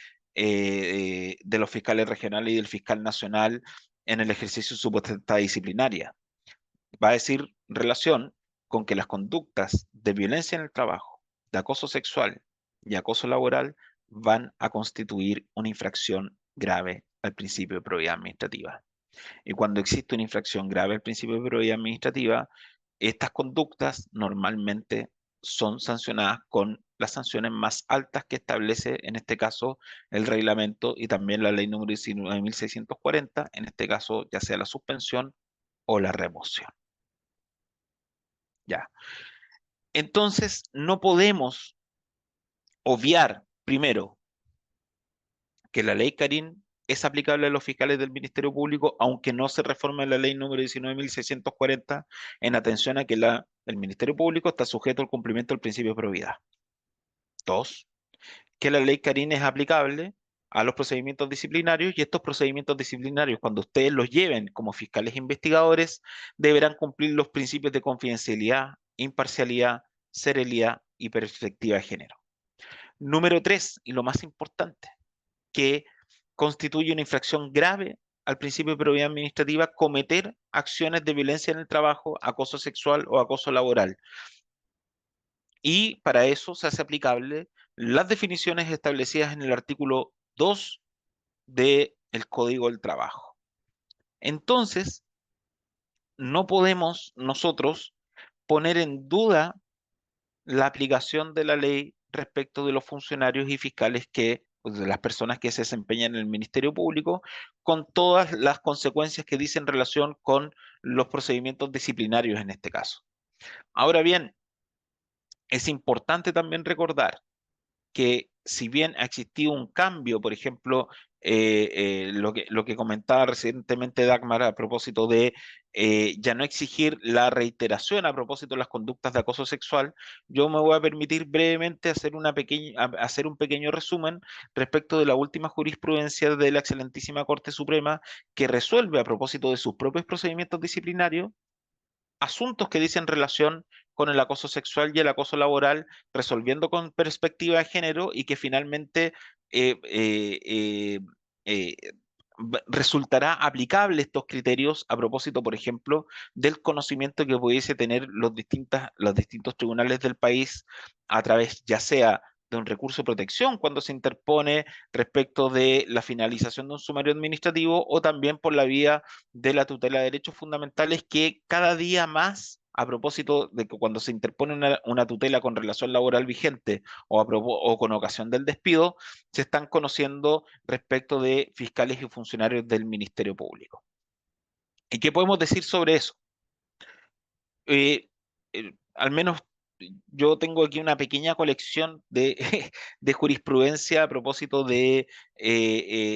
los fiscales regionales y del fiscal nacional en el ejercicio de su potestad disciplinaria? Va a decir relación con que las conductas de violencia en el trabajo, de acoso sexual y acoso laboral van a constituir una infracción grave al principio de probidad administrativa. Y cuando existe una infracción grave al principio de probidad administrativa, estas conductas normalmente son sancionadas con las sanciones más altas que establece, en este caso, el reglamento y también la ley número 19.640, en este caso, ya sea la suspensión o la remoción. Ya. Entonces, no podemos obviar, primero, que la ley Carín es aplicable a los fiscales del Ministerio Público, aunque no se reforme la ley número 19.640, en atención a que el Ministerio Público está sujeto al cumplimiento del principio de probidad. Dos, que la ley Carín es aplicable a los procedimientos disciplinarios y estos procedimientos disciplinarios, cuando ustedes los lleven como fiscales investigadores, deberán cumplir los principios de confidencialidad, imparcialidad, seriedad y perspectiva de género. Número tres, y lo más importante, que constituye una infracción grave al principio de probidad administrativa cometer acciones de violencia en el trabajo, acoso sexual o acoso laboral. Y para eso se hace aplicable las definiciones establecidas en el artículo 2 del Código del Trabajo. Entonces, no podemos nosotros poner en duda la aplicación de la ley respecto de los funcionarios y fiscales pues, de las personas que se desempeñan en el Ministerio Público, con todas las consecuencias que dicen en relación con los procedimientos disciplinarios en este caso. Ahora bien, es importante también recordar que si bien ha existido un cambio, por ejemplo, lo que comentaba recientemente Dagmar a propósito de ya no exigir la reiteración a propósito de las conductas de acoso sexual, yo me voy a permitir brevemente hacer un pequeño resumen respecto de la última jurisprudencia de la excelentísima Corte Suprema que resuelve a propósito de sus propios procedimientos disciplinarios asuntos que dicen relación con el acoso sexual y el acoso laboral, resolviendo con perspectiva de género y que finalmente eh, eh, eh, eh, resultará aplicable estos criterios a propósito, por ejemplo, del conocimiento que pudiese tener los distintos tribunales del país a través ya sea de un recurso de protección cuando se interpone respecto de la finalización de un sumario administrativo, o también por la vía de la tutela de derechos fundamentales, que cada día más, a propósito de que cuando se interpone una tutela con relación laboral vigente o con ocasión del despido, se están conociendo respecto de fiscales y funcionarios del Ministerio Público. ¿Y qué podemos decir sobre eso? Al menos yo tengo aquí una pequeña colección de, de jurisprudencia a propósito de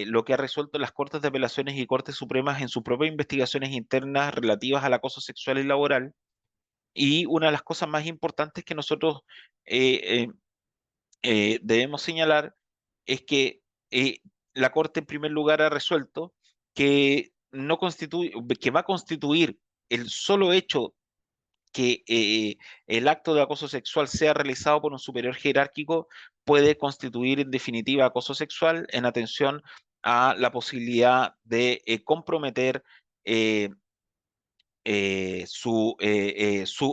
lo que ha resuelto las Cortes de Apelaciones y Cortes Supremas en sus propias investigaciones internas relativas al acoso sexual y laboral. Y una de las cosas más importantes que nosotros eh, debemos señalar es que la Corte en primer lugar ha resuelto que no constituye, que va a constituir el solo hecho que el acto de acoso sexual sea realizado por un superior jerárquico puede constituir en definitiva acoso sexual, en atención a la posibilidad de comprometer eh, su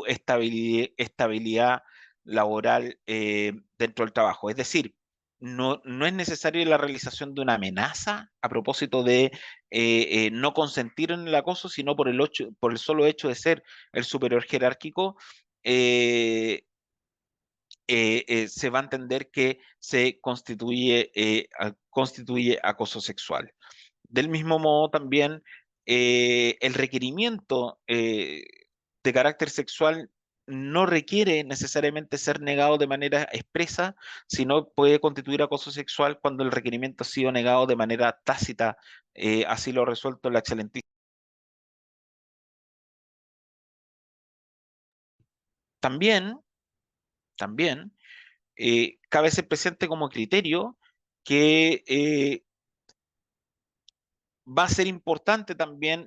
estabilidad laboral dentro del trabajo. Es decir, no es necesaria la realización de una amenaza a propósito de no consentir en el acoso, sino por el solo hecho de ser el superior jerárquico. eh, Se va a entender que se constituye acoso sexual. Del mismo modo, también el requerimiento de carácter sexual no requiere necesariamente ser negado de manera expresa, sino puede constituir acoso sexual cuando el requerimiento ha sido negado de manera tácita. Así lo ha resuelto la excelentísima. También, también cabe ser presente como criterio que va a ser importante también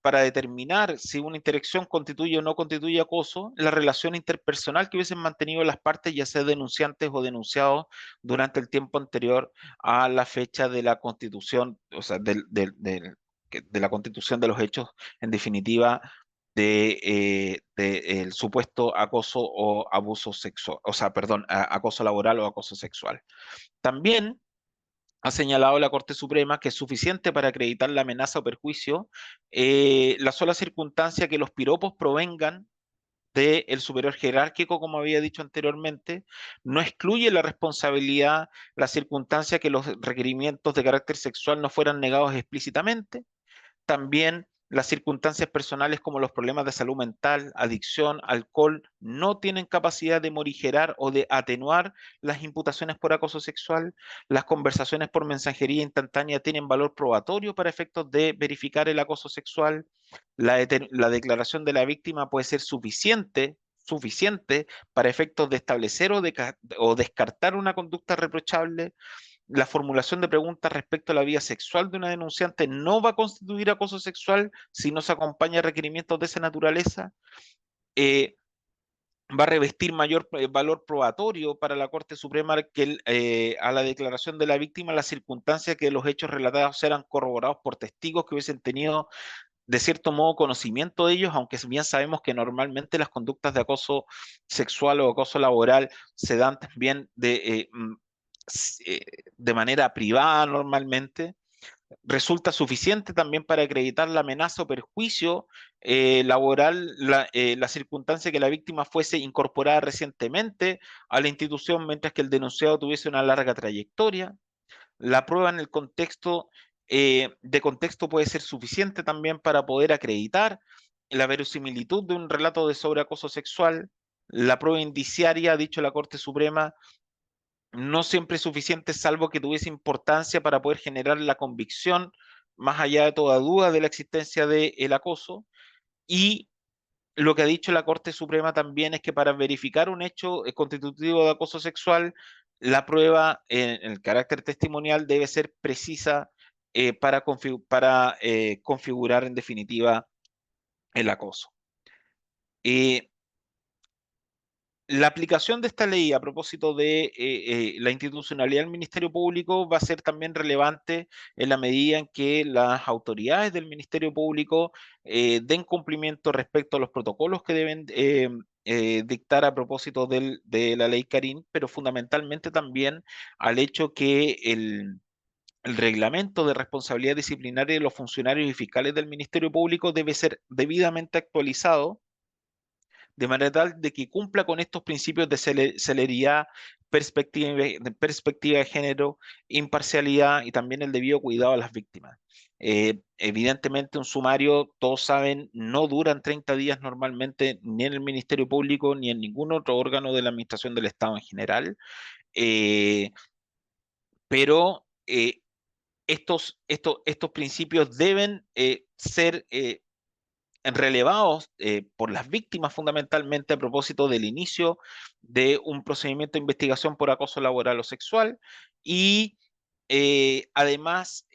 para determinar si una interacción constituye o no constituye acoso, la relación interpersonal que hubiesen mantenido las partes, ya sea denunciantes o denunciados, durante el tiempo anterior a la fecha de la constitución, o sea, de la constitución de los hechos, en definitiva, de el supuesto acoso o abuso sexual, o sea, perdón, acoso laboral o acoso sexual. También ha señalado la Corte Suprema que es suficiente para acreditar la amenaza o perjuicio la sola circunstancia que los piropos provengan del superior jerárquico, como había dicho anteriormente. No excluye la responsabilidad la circunstancia que los requerimientos de carácter sexual no fueran negados explícitamente. También las circunstancias personales como los problemas de salud mental, adicción, alcohol, no tienen capacidad de morigerar o de atenuar las imputaciones por acoso sexual. Las conversaciones por mensajería instantánea tienen valor probatorio para efectos de verificar el acoso sexual. La declaración de la víctima puede ser suficiente para efectos de establecer o descartar una conducta reprochable. La formulación de preguntas respecto a la vida sexual de una denunciante no va a constituir acoso sexual si no se acompaña a requerimientos de esa naturaleza. Eh, Va a revestir mayor valor probatorio para la Corte Suprema que a la declaración de la víctima la circunstancia que los hechos relatados eran corroborados por testigos que hubiesen tenido de cierto modo conocimiento de ellos, aunque bien sabemos que normalmente las conductas de acoso sexual o acoso laboral se dan también de manera privada normalmente. Resulta suficiente también para acreditar la amenaza o perjuicio laboral, la circunstancia que la víctima fuese incorporada recientemente a la institución, mientras que el denunciado tuviese una larga trayectoria. La prueba en el contexto de contexto puede ser suficiente también para poder acreditar la verosimilitud de un relato de sobreacoso sexual. La prueba indiciaria, ha dicho la Corte Suprema, no siempre es suficiente, salvo que tuviese importancia para poder generar la convicción, más allá de toda duda, de la existencia del acoso. Y lo que ha dicho la Corte Suprema también es que para verificar un hecho constitutivo de acoso sexual, la prueba en el carácter testimonial debe ser precisa para configurar en definitiva el acoso. La aplicación de esta ley a propósito de la institucionalidad del Ministerio Público va a ser también relevante en la medida en que las autoridades del Ministerio Público den cumplimiento respecto a los protocolos que deben dictar a propósito de la ley Karim, pero fundamentalmente también al hecho que el reglamento de responsabilidad disciplinaria de los funcionarios y fiscales del Ministerio Público debe ser debidamente actualizado de manera tal de que cumpla con estos principios de celeridad, perspectiva de género, imparcialidad y también el debido cuidado a las víctimas. Evidentemente un sumario, todos saben, no duran 30 días normalmente ni en el Ministerio Público ni en ningún otro órgano de la Administración del Estado en general, eh, pero estos principios deben ser relevados por las víctimas fundamentalmente a propósito del inicio de un procedimiento de investigación por acoso laboral o sexual y además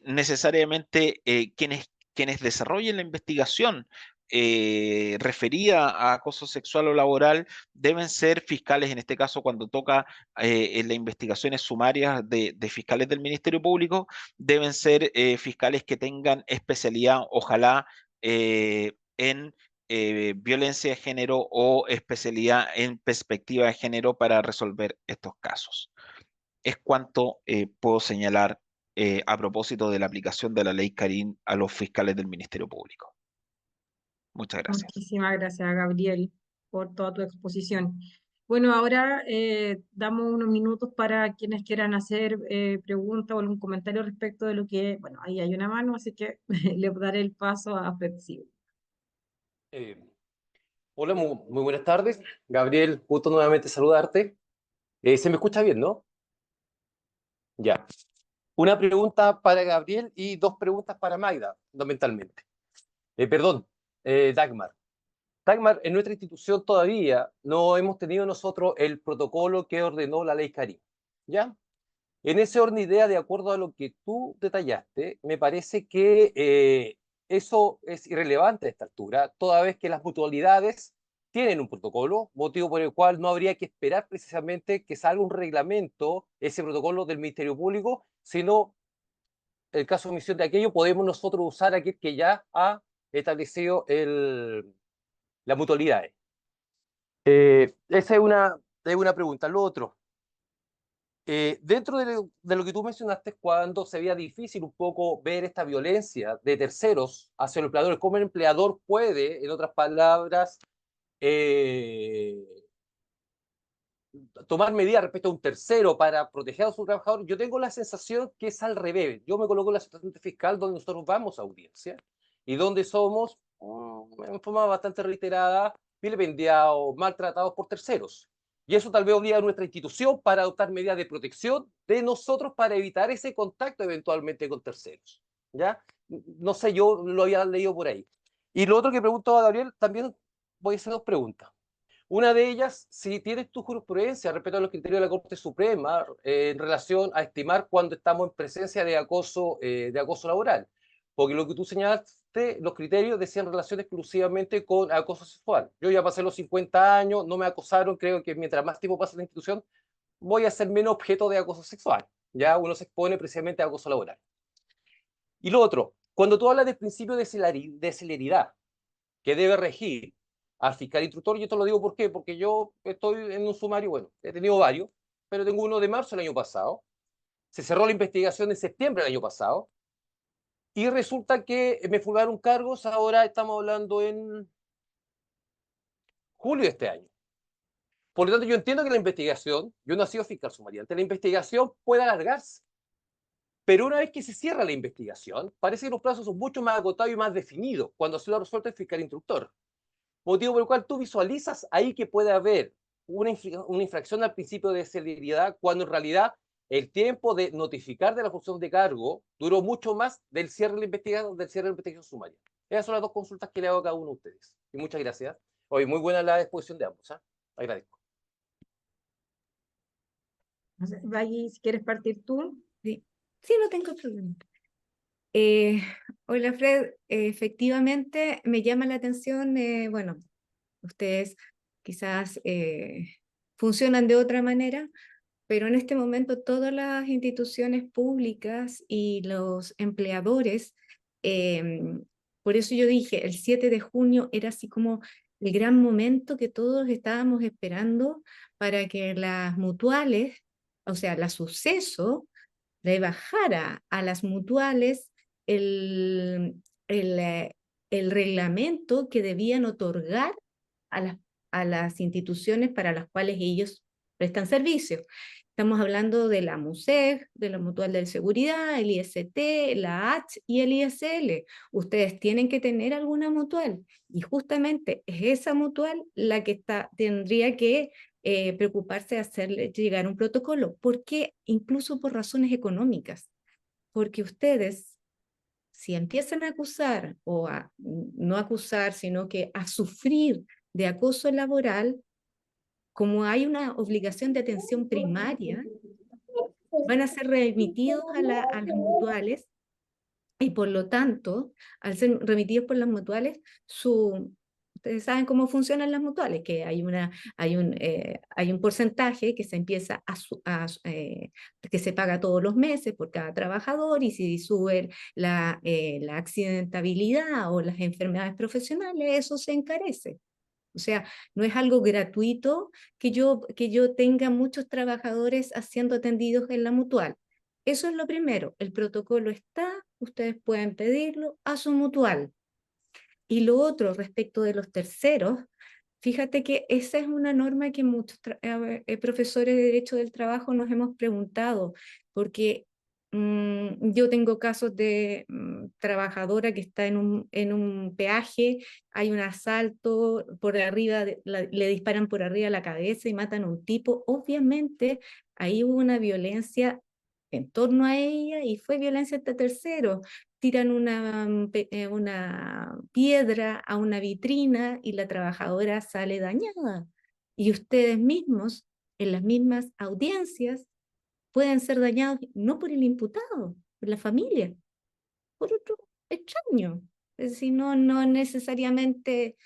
necesariamente quienes desarrollen la investigación referida a acoso sexual o laboral deben ser fiscales, en este caso cuando toca en las investigaciones sumarias de fiscales del Ministerio Público, deben ser fiscales que tengan especialidad, ojalá en violencia de género o especialidad en perspectiva de género para resolver estos casos. Es cuanto puedo señalar a propósito de la aplicación de la ley Karim a los fiscales del Ministerio Público. Muchas gracias. Muchísimas gracias, Gabriel, por toda tu exposición. Bueno, ahora damos unos minutos para quienes quieran hacer preguntas o algún comentario respecto de lo que, bueno, ahí hay una mano, así que le daré el paso a Flexible. Hola, muy buenas tardes. Gabriel, gusto nuevamente saludarte. ¿Se me escucha bien, no? Ya. Una pregunta para Gabriel y dos preguntas para Magda, fundamentalmente. Perdón, Dagmar. Dagmar, en nuestra institución todavía no hemos tenido nosotros el protocolo que ordenó la ley Karim, ¿ya? En ese orden de idea, de acuerdo a lo que tú detallaste, me parece que eso es irrelevante a esta altura, toda vez que las mutualidades tienen un protocolo, motivo por el cual no habría que esperar precisamente que salga un reglamento, ese protocolo del Ministerio Público, sino, en el caso de omisión de aquello, podemos nosotros usar aquel que ya ha establecido las mutualidades. Esa es una pregunta. Lo otro, dentro de lo que tú mencionaste, cuando se veía difícil un poco ver esta violencia de terceros hacia los empleadores, cómo el empleador puede, en otras palabras, tomar medidas respecto a un tercero para proteger a su trabajador, yo tengo la sensación que es al revés. Yo me coloco en la situación fiscal donde nosotros vamos a audiencia y donde somos, en forma bastante reiterada, vilipendiados, maltratados por terceros. Y eso tal vez obliga a nuestra institución para adoptar medidas de protección de nosotros para evitar ese contacto eventualmente con terceros. ¿Ya? No sé, yo lo había leído por ahí. Y lo otro que pregunto a Gabriel, también voy a hacer dos preguntas. Una de ellas, si tienes tu jurisprudencia respecto a los criterios de la Corte Suprema en relación a estimar cuando estamos en presencia de acoso laboral. Porque lo que tú señalaste, los criterios decían relación exclusivamente con acoso sexual. Yo ya pasé los 50 años, no me acosaron, creo que mientras más tiempo pasa en la institución, voy a ser menos objeto de acoso sexual. Ya uno se expone precisamente a acoso laboral. Y lo otro, cuando tú hablas del principio de celeridad que debe regir al fiscal instructor, y esto lo digo ¿por qué? Porque yo estoy en un sumario, bueno, he tenido varios, pero tengo uno de marzo del año pasado, se cerró la investigación en septiembre del año pasado, y resulta que me fulgaron cargos, ahora estamos hablando en julio de este año. Por lo tanto, yo entiendo que la investigación, yo no he sido fiscal sumariante, la investigación puede alargarse, pero una vez que se cierra la investigación, parece que los plazos son mucho más acotados y más definidos cuando ha sido resuelto el fiscal instructor. Motivo por el cual tú visualizas ahí que puede haber una infracción al principio de celeridad, cuando en realidad el tiempo de notificar de la función de cargo duró mucho más del cierre de la investigación sumaria. Esas son las dos consultas que le hago a cada uno de ustedes. Y muchas gracias. Hoy muy buena la exposición de ambos. Agradezco. Vaya, si quieres partir tú. Sí, no tengo problema. Hola Fred, efectivamente me llama la atención, bueno, ustedes quizás funcionan de otra manera, pero en este momento todas las instituciones públicas y los empleadores, por eso yo dije, el 7 de junio era así como el gran momento que todos estábamos esperando para que las mutuales, o sea, la Suceso, rebajara a las mutuales el, el, eh, el reglamento que debían otorgar a las instituciones para las cuales ellos prestan servicio. Estamos hablando de la MUSEG, de la Mutual de Seguridad, el IST, la H y el ISL. Ustedes tienen que tener alguna mutual y justamente es esa mutual la que tendría que preocuparse de hacerle llegar un protocolo. ¿Por qué? Incluso por razones económicas. Porque ustedes, si empiezan a acusar o a no acusar, sino que a sufrir de acoso laboral, como hay una obligación de atención primaria, van a ser remitidos a las mutuales y por lo tanto, al ser remitidos por las mutuales, ustedes saben cómo funcionan las mutuales, que hay un porcentaje que se empieza que se paga todos los meses por cada trabajador y si sube la accidentabilidad o las enfermedades profesionales, eso se encarece. O sea, no es algo gratuito que yo tenga muchos trabajadores siendo atendidos en la mutual. Eso es lo primero. El protocolo está, ustedes pueden pedirlo a su mutual. Y lo otro, respecto de los terceros, fíjate que esa es una norma que muchos profesores de Derecho del Trabajo nos hemos preguntado, porque yo tengo casos de trabajadora que está en un peaje, hay un asalto por arriba, le disparan por arriba de la cabeza y matan a un tipo. Obviamente ahí hubo una violencia en torno a ella y fue violencia entre terceros. Tiran una piedra a una vitrina y la trabajadora sale dañada. Y ustedes mismos, en las mismas audiencias, pueden ser dañados no por el imputado, por la familia, por otro extraño. Es decir, no necesariamente.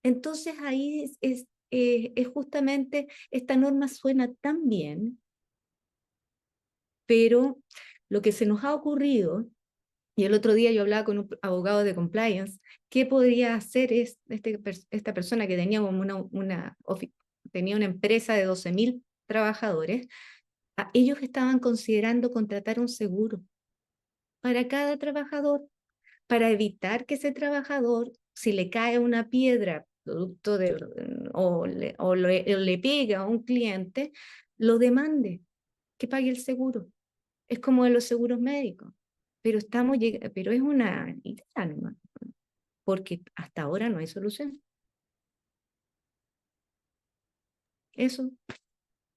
Entonces ahí es justamente, esta norma suena tan bien, pero lo que se nos ha ocurrido, y el otro día yo hablaba con un abogado de compliance, ¿qué podría hacer esta persona que tenía como tenía una empresa de 12.000 trabajadores? Ellos estaban considerando contratar un seguro para cada trabajador, para evitar que ese trabajador, si le cae una piedra producto de, o le pega a un cliente, lo demande, que pague el seguro. Es como de los seguros médicos, pero pero es una idea nomás, porque hasta ahora no hay solución. Eso.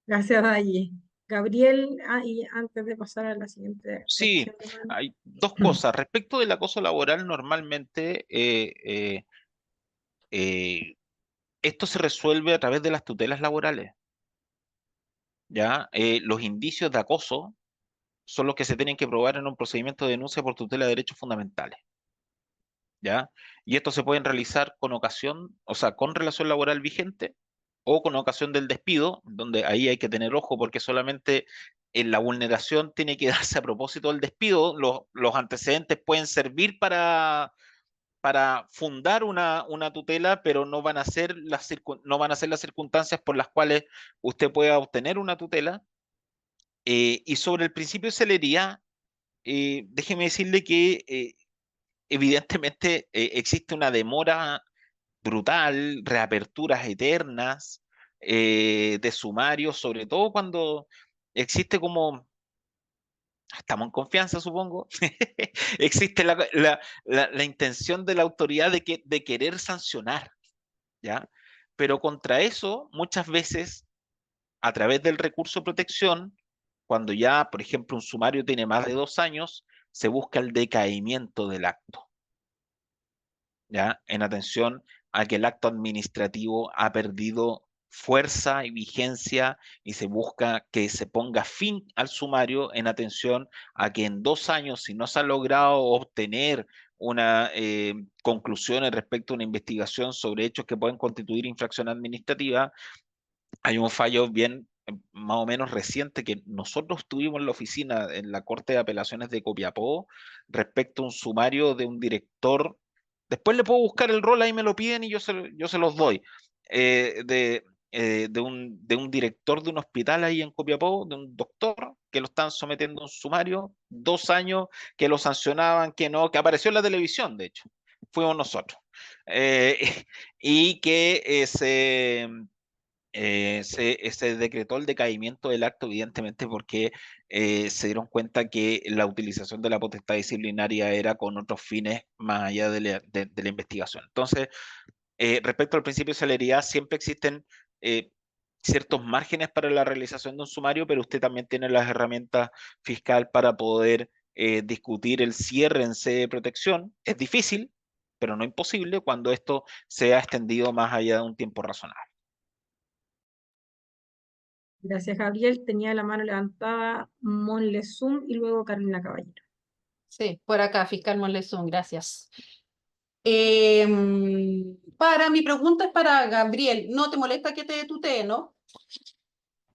Gracias, Valle. Gabriel, y antes de pasar a la siguiente Sí, sección. hay dos cosas. Respecto del acoso laboral, normalmente esto se resuelve a través de las tutelas laborales. ¿Ya? Los indicios de acoso son los que se tienen que probar en un procedimiento de denuncia por tutela de derechos fundamentales. ¿Ya? Y esto se pueden realizar con ocasión, o sea, con relación laboral vigente o con ocasión del despido, donde ahí hay que tener ojo porque solamente en la vulneración tiene que darse a propósito del despido. Los antecedentes pueden servir para fundar una tutela, pero no van a ser no van a ser las circunstancias por las cuales usted pueda obtener una tutela. Y sobre el principio de celeridad, déjeme decirle que evidentemente existe una demora brutal, reaperturas eternas de sumarios, sobre todo cuando existe como, estamos en confianza, supongo, existe la intención de la autoridad de querer sancionar, ¿ya? Pero contra eso, muchas veces, a través del recurso de protección, cuando ya, por ejemplo, un sumario tiene más de 2 años, se busca el decaimiento del acto, ¿ya? En atención a que el acto administrativo ha perdido fuerza y vigencia y se busca que se ponga fin al sumario en atención a que en 2 años, si no se ha logrado obtener una conclusión respecto a una investigación sobre hechos que pueden constituir infracción administrativa, hay un fallo bien más o menos reciente que nosotros tuvimos en la oficina, en la Corte de Apelaciones de Copiapó, respecto a un sumario de un director Después le puedo buscar el rol, ahí me lo piden y yo se los doy. De un director de un hospital ahí en Copiapó, de un doctor, que lo están sometiendo a un sumario, 2 años, que lo sancionaban, que no, que apareció en la televisión, de hecho, fuimos nosotros. Y que se decretó el decaimiento del acto, evidentemente, porque se dieron cuenta que la utilización de la potestad disciplinaria era con otros fines más allá de la investigación. Entonces, respecto al principio de celeridad, siempre existen ciertos márgenes para la realización de un sumario, pero usted también tiene las herramientas fiscal para poder discutir el cierre en sede de protección. Es difícil, pero no imposible cuando esto se ha extendido más allá de un tiempo razonable. Gracias, Gabriel. Tenía la mano levantada Monlezum y luego Carolina Caballero. Sí, por acá, fiscal Monlezum, gracias. Para mi pregunta es para Gabriel. ¿No te molesta que te tutee, no?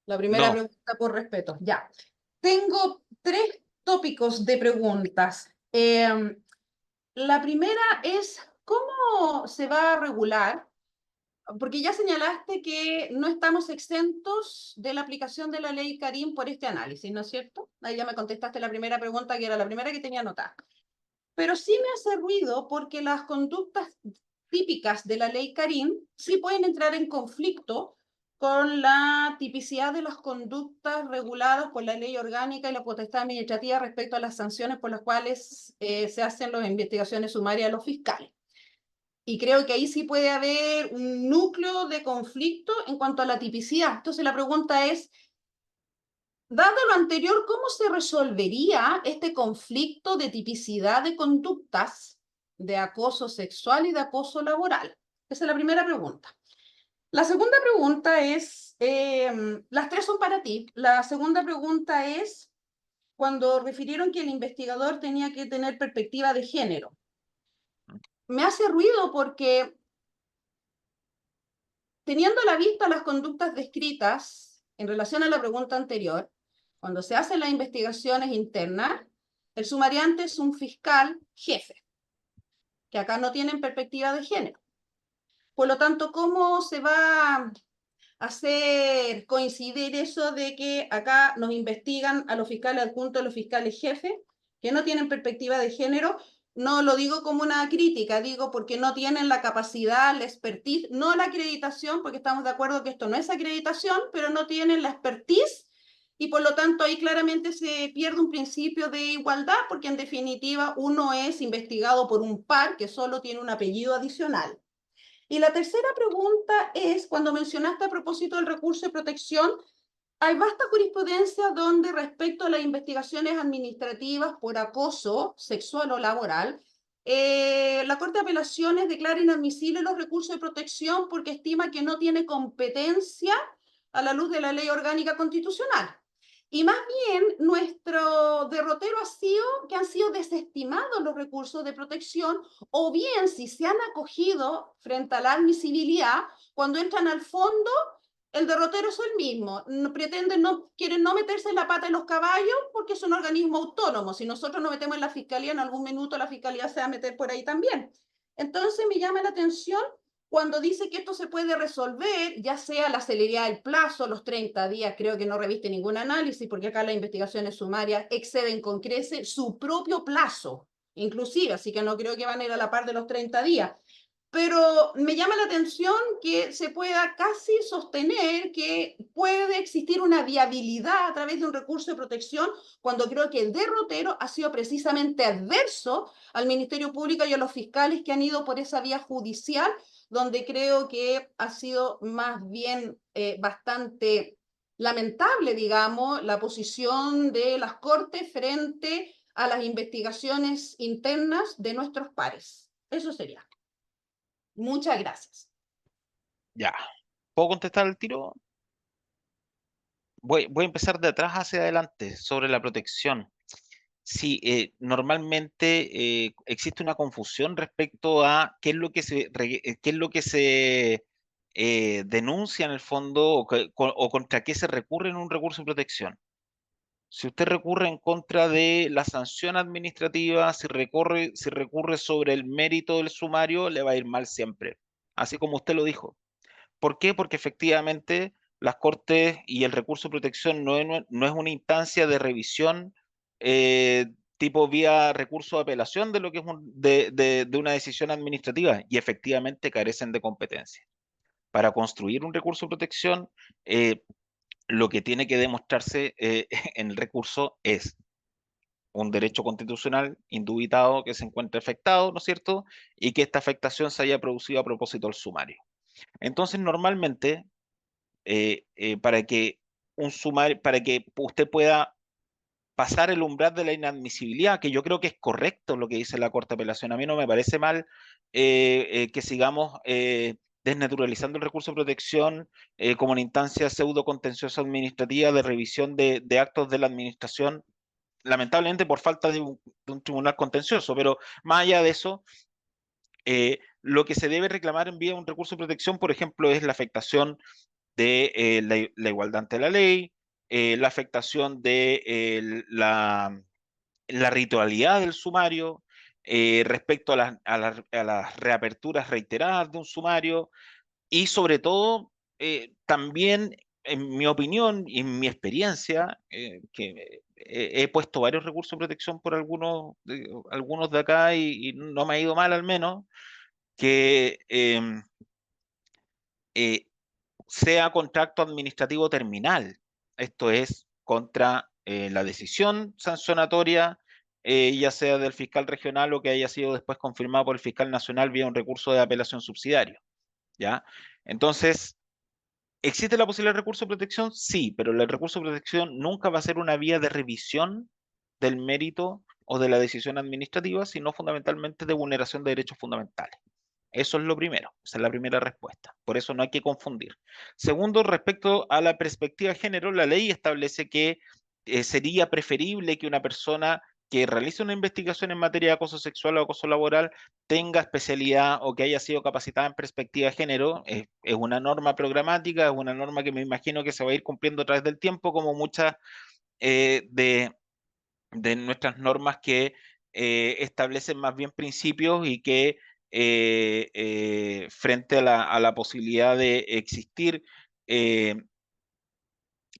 La primera No, pregunta por respeto. Ya. Tengo 3 tópicos de preguntas. La primera es, ¿cómo se va a regular? Porque ya señalaste que no estamos exentos de la aplicación de la ley Karim por este análisis, ¿no es cierto? Ahí ya me contestaste la primera pregunta, que era la primera que tenía anotada. Pero sí me hace ruido porque las conductas típicas de la ley Karim sí pueden entrar en conflicto con la tipicidad de las conductas reguladas por la ley orgánica y la potestad administrativa respecto a las sanciones por las cuales se hacen las investigaciones sumarias a los fiscales. Y creo que ahí sí puede haber un núcleo de conflicto en cuanto a la tipicidad. Entonces la pregunta es, dado lo anterior, ¿cómo se resolvería este conflicto de tipicidad de conductas de acoso sexual y de acoso laboral? Esa es la primera pregunta. La segunda pregunta es, las 3 son para ti. La segunda pregunta es, cuando refirieron que el investigador tenía que tener perspectiva de género. Me hace ruido porque, teniendo a la vista las conductas descritas en relación a la pregunta anterior, cuando se hacen las investigaciones internas, el sumariante es un fiscal jefe, que acá no tienen perspectiva de género. Por lo tanto, ¿cómo se va a hacer coincidir eso de que acá nos investigan a los fiscales adjuntos, a los fiscales jefes, que no tienen perspectiva de género? No lo digo como una crítica, digo porque no tienen la capacidad, la expertise, no la acreditación, porque estamos de acuerdo que esto no es acreditación, pero no tienen la expertise y por lo tanto ahí claramente se pierde un principio de igualdad, porque en definitiva uno es investigado por un par que solo tiene un apellido adicional. Y la tercera pregunta es, cuando mencionaste a propósito del recurso de protección, hay vasta jurisprudencia donde respecto a las investigaciones administrativas por acoso sexual o laboral, la Corte de Apelaciones declara inadmisibles los recursos de protección porque estima que no tiene competencia a la luz de la ley orgánica constitucional. Y más bien, nuestro derrotero ha sido que han sido desestimados los recursos de protección, o bien si se han acogido frente a la admisibilidad, cuando entran al fondo, el derrotero es el mismo. Quieren no meterse en la pata de los caballos porque es un organismo autónomo. Si nosotros nos metemos en la fiscalía, en algún minuto la fiscalía se va a meter por ahí también. Entonces me llama la atención cuando dice que esto se puede resolver, ya sea la celeridad del plazo, los 30 días, creo que no reviste ningún análisis, porque acá las investigaciones sumarias exceden con creces su propio plazo, inclusive, así que no creo que van a ir a la par de los 30 días. Pero me llama la atención que se pueda casi sostener que puede existir una viabilidad a través de un recurso de protección, cuando creo que el derrotero ha sido precisamente adverso al Ministerio Público y a los fiscales que han ido por esa vía judicial, donde creo que ha sido más bien bastante lamentable, digamos, la posición de las Cortes frente a las investigaciones internas de nuestros pares. Eso sería. Muchas gracias. ya. ¿Puedo contestar al tiro? Voy a empezar de atrás hacia adelante sobre la protección. Sí, normalmente existe una confusión respecto a qué es lo que se denuncia en el fondo o contra qué se recurre en un recurso de protección. Si usted recurre en contra de la sanción administrativa, si recurre sobre el mérito del sumario, le va a ir mal siempre, así como usted lo dijo. ¿Por qué? Porque efectivamente las Cortes y el recurso de protección no es una instancia de revisión eh, tipo vía recurso de apelación de lo que es de una decisión administrativa, y efectivamente carecen de competencia. Para construir un recurso de protección, eh, lo que tiene que demostrarse en el recurso es un derecho constitucional indubitado que se encuentre afectado, ¿no es cierto? Y que esta afectación se haya producido a propósito del sumario. Entonces, normalmente, para que usted pueda pasar el umbral de la inadmisibilidad, que yo creo que es correcto lo que dice la Corte de Apelación. A mí no me parece mal que sigamos desnaturalizando el recurso de protección como una instancia pseudo contenciosa administrativa de revisión de actos de la administración, lamentablemente por falta de un tribunal contencioso, pero más allá de eso, lo que se debe reclamar en vía de un recurso de protección, por ejemplo, es la afectación de la igualdad ante la ley, la afectación de la ritualidad del sumario, respecto a las reaperturas reiteradas de un sumario, y sobre todo, también, en mi opinión y en mi experiencia, que he puesto varios recursos de protección por algunos de acá y no me ha ido mal al menos, que eh, sea contra acto administrativo terminal. Esto es contra la decisión sancionatoria, ya sea del fiscal regional o que haya sido después confirmado por el fiscal nacional vía un recurso de apelación subsidiario. ¿Ya? Entonces, ¿existe la posibilidad de recurso de protección? Sí, pero el recurso de protección nunca va a ser una vía de revisión del mérito o de la decisión administrativa, sino fundamentalmente de vulneración de derechos fundamentales. Eso es lo primero, esa es la primera respuesta. Por eso no hay que confundir. Segundo, respecto a la perspectiva de género, la ley establece que sería preferible que una persona que realice una investigación en materia de acoso sexual o acoso laboral tenga especialidad o que haya sido capacitada en perspectiva de género. Es una norma programática, es una norma que me imagino que se va a ir cumpliendo a través del tiempo, como muchas de nuestras normas que establecen más bien principios y que frente a la posibilidad de existir eh,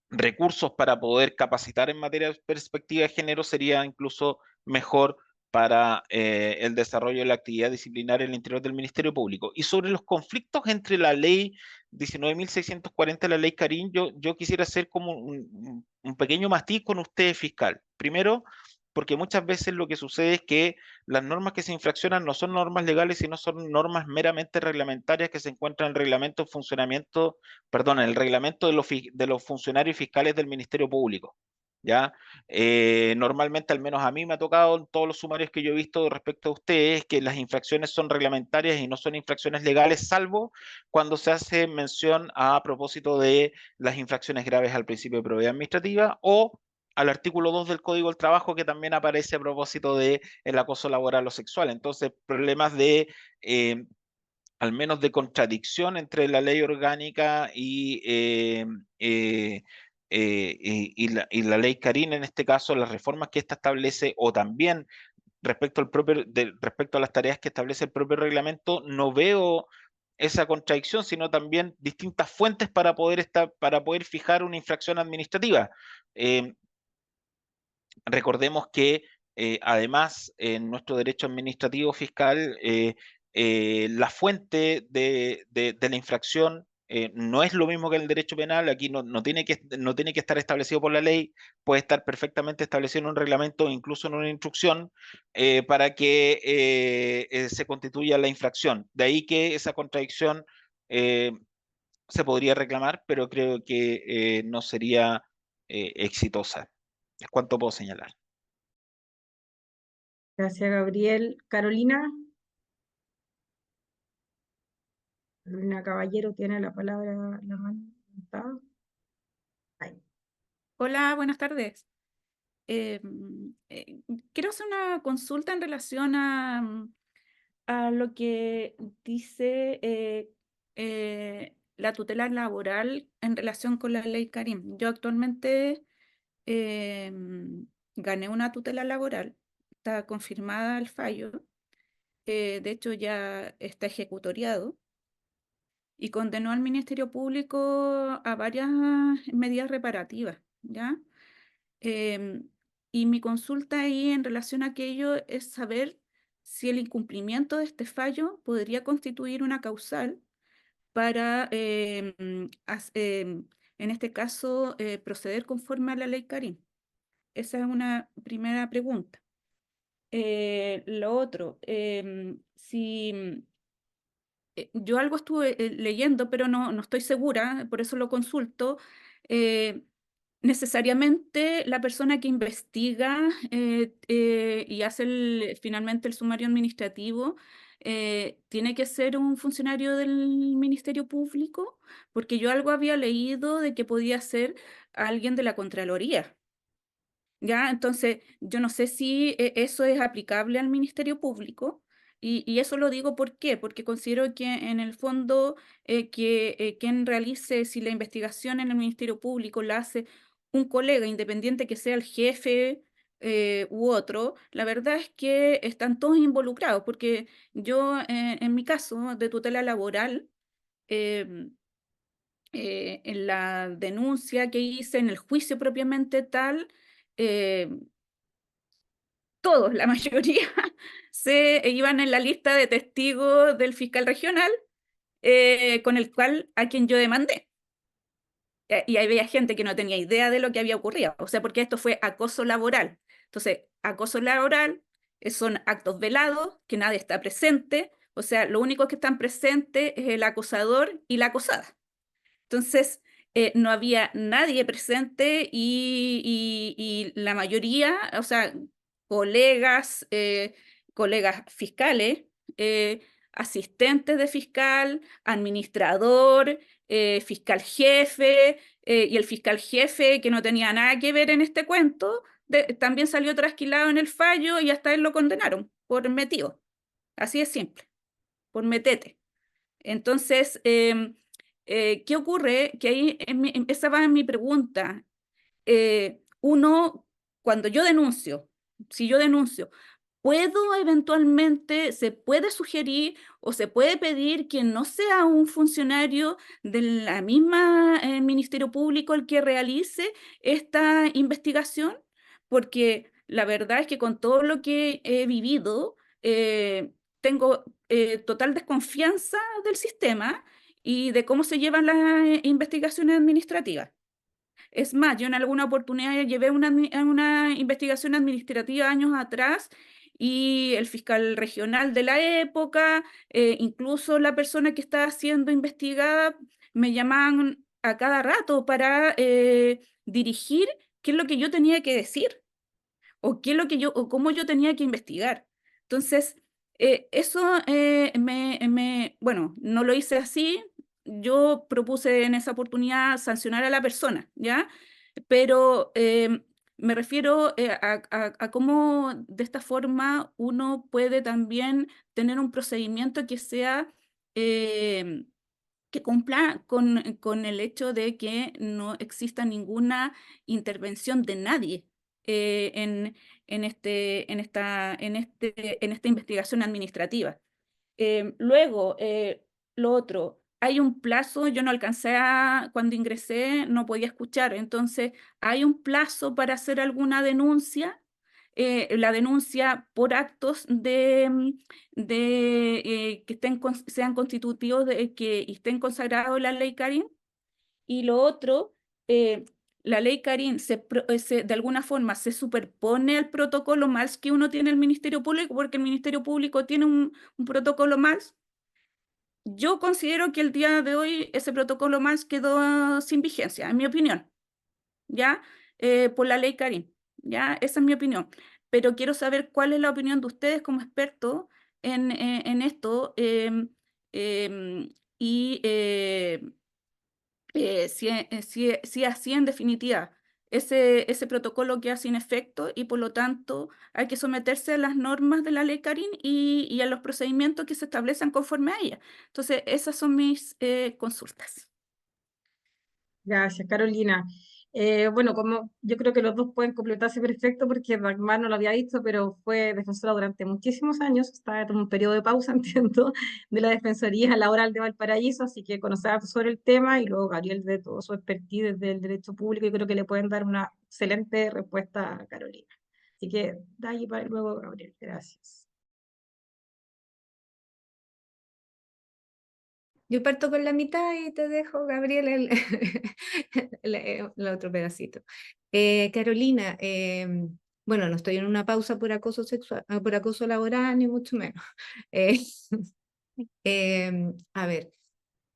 recursos para poder capacitar en materia de perspectiva de género, sería incluso mejor para el desarrollo de la actividad disciplinaria en el interior del Ministerio Público. Y sobre los conflictos entre la ley 19.640 y la ley Carín, yo quisiera hacer como un pequeño matiz con usted, fiscal. Primero, porque muchas veces lo que sucede es que las normas que se infraccionan no son normas legales, sino son normas meramente reglamentarias que se encuentran en el reglamento de funcionamiento, perdón, en el reglamento de los funcionarios fiscales del Ministerio Público. ¿Ya? Normalmente, al menos a mí me ha tocado en todos los sumarios que yo he visto respecto a ustedes, que las infracciones son reglamentarias y no son infracciones legales, salvo cuando se hace mención a propósito de las infracciones graves al principio de probidad administrativa o al artículo 2 del Código del Trabajo, que también aparece a propósito de el acoso laboral o sexual. Entonces, problemas de al menos de contradicción entre la ley orgánica y la ley Carín, en este caso, las reformas que ésta establece, o también respecto a las tareas que establece el propio reglamento, no veo esa contradicción, sino también distintas fuentes para poder fijar una infracción administrativa. Eh, Recordemos que además en nuestro derecho administrativo fiscal, la fuente de la infracción no es lo mismo que en el derecho penal. Aquí no tiene que estar establecido por la ley, puede estar perfectamente establecido en un reglamento o incluso en una instrucción para que se constituya la infracción. De ahí que esa contradicción eh, se podría reclamar, pero creo que no sería exitosa. Es cuanto puedo señalar. Gracias, Gabriel. Carolina Caballero tiene la palabra, la mano levantada. Ahí. Hola, buenas tardes. Eh, eh, Quiero hacer una consulta en relación a lo que dice la tutela laboral en relación con la ley Karim. Yo actualmente gané una tutela laboral, está confirmada el fallo, de hecho ya está ejecutoriado, y condenó al Ministerio Público a varias medidas reparativas, ¿ya? Y mi consulta ahí en relación a aquello es saber si el incumplimiento de este fallo podría constituir una causal para, en este caso, proceder conforme a la ley Karim. Esa es una primera pregunta. Lo otro, si yo algo estuve leyendo, pero no estoy segura, por eso lo consulto. Necesariamente la persona que investiga y hace finalmente el sumario administrativo tiene que ser un funcionario del Ministerio Público, porque yo algo había leído de que podía ser alguien de la Contraloría. ¿Ya? Entonces, yo no sé si eso es aplicable al Ministerio Público, y eso lo digo ¿por qué? Porque considero que en el fondo quien realice, si la investigación en el Ministerio Público la hace un colega independiente que sea el jefe u otro, la verdad es que están todos involucrados, porque yo en mi caso de tutela laboral, em, en la denuncia que hice, en el juicio propiamente tal, todos, la mayoría, se iban en la lista de testigos del fiscal regional con el cual a quien yo demandé. Y había gente que no tenía idea de lo que había ocurrido, o sea, porque esto fue acoso laboral. Entonces, acoso laboral son actos velados, que nadie está presente, o sea, lo único que están presentes es el acosador y la acosada. Entonces, no había nadie presente y la mayoría, o sea, colegas, colegas fiscales, eh, asistentes de fiscal, administrador, fiscal jefe, y el fiscal jefe, que no tenía nada que ver en este cuento, también salió trasquilado en el fallo y hasta él lo condenaron por metido. Así es simple, por metete. Entonces, ¿qué ocurre? Que ahí esa va en mi pregunta. Uno, cuando yo denuncio, si yo denuncio, ¿puedo eventualmente, se puede sugerir o se puede pedir que no sea un funcionario de la misma Ministerio Público el que realice esta investigación? Porque la verdad es que con todo lo que he vivido, tengo total desconfianza del sistema y de cómo se llevan las investigaciones administrativas. Es más, yo en alguna oportunidad llevé una investigación administrativa años atrás y el fiscal regional de la época, incluso la persona que estaba siendo investigada, me llamaban a cada rato para dirigir qué es lo que yo tenía que decir o qué es lo que o cómo yo tenía que investigar. Entonces, eso bueno, no lo hice así. Yo propuse en esa oportunidad sancionar a la persona, ¿ya? Pero me refiero a cómo de esta forma uno puede también tener un procedimiento que sea, que cumpla con el hecho de que no exista ninguna intervención de nadie en esta investigación administrativa. Luego, lo otro, hay un plazo, yo no alcancé cuando ingresé, no podía escuchar, entonces hay un plazo para hacer alguna denuncia, la denuncia por actos que sean constitutivos de que estén consagrados en la ley Karim. Y lo otro, la ley Karim de alguna forma se superpone al protocolo MALS que uno tiene en el Ministerio Público, porque el Ministerio Público tiene un protocolo MALS. Yo considero que el día de hoy ese protocolo MALS quedó sin vigencia, en mi opinión, ¿ya? Por la ley Karim, ¿ya? Esa es mi opinión. Pero quiero saber cuál es la opinión de ustedes como expertos en esto, y si así en definitiva ese protocolo queda sin efecto y por lo tanto hay que someterse a las normas de la ley Karim y a los procedimientos que se establecen conforme a ella. Entonces, esas son mis consultas. Gracias, Carolina. Bueno, como yo creo que los dos pueden completarse perfecto porque Dagmar no lo había visto, pero fue defensora durante muchísimos años, está en un periodo de pausa, entiendo, de la Defensoría Laboral de Valparaíso, así que conocer sobre el tema, y luego Gabriel de todo su expertise desde el derecho público, y creo que le pueden dar una excelente respuesta a Carolina. Así que de ahí para luego, Gabriel, gracias. Yo parto con la mitad y te dejo, Gabriel, el otro pedacito. Carolina, bueno, no estoy en una pausa por acoso sexual, por acoso laboral, ni mucho menos. A ver,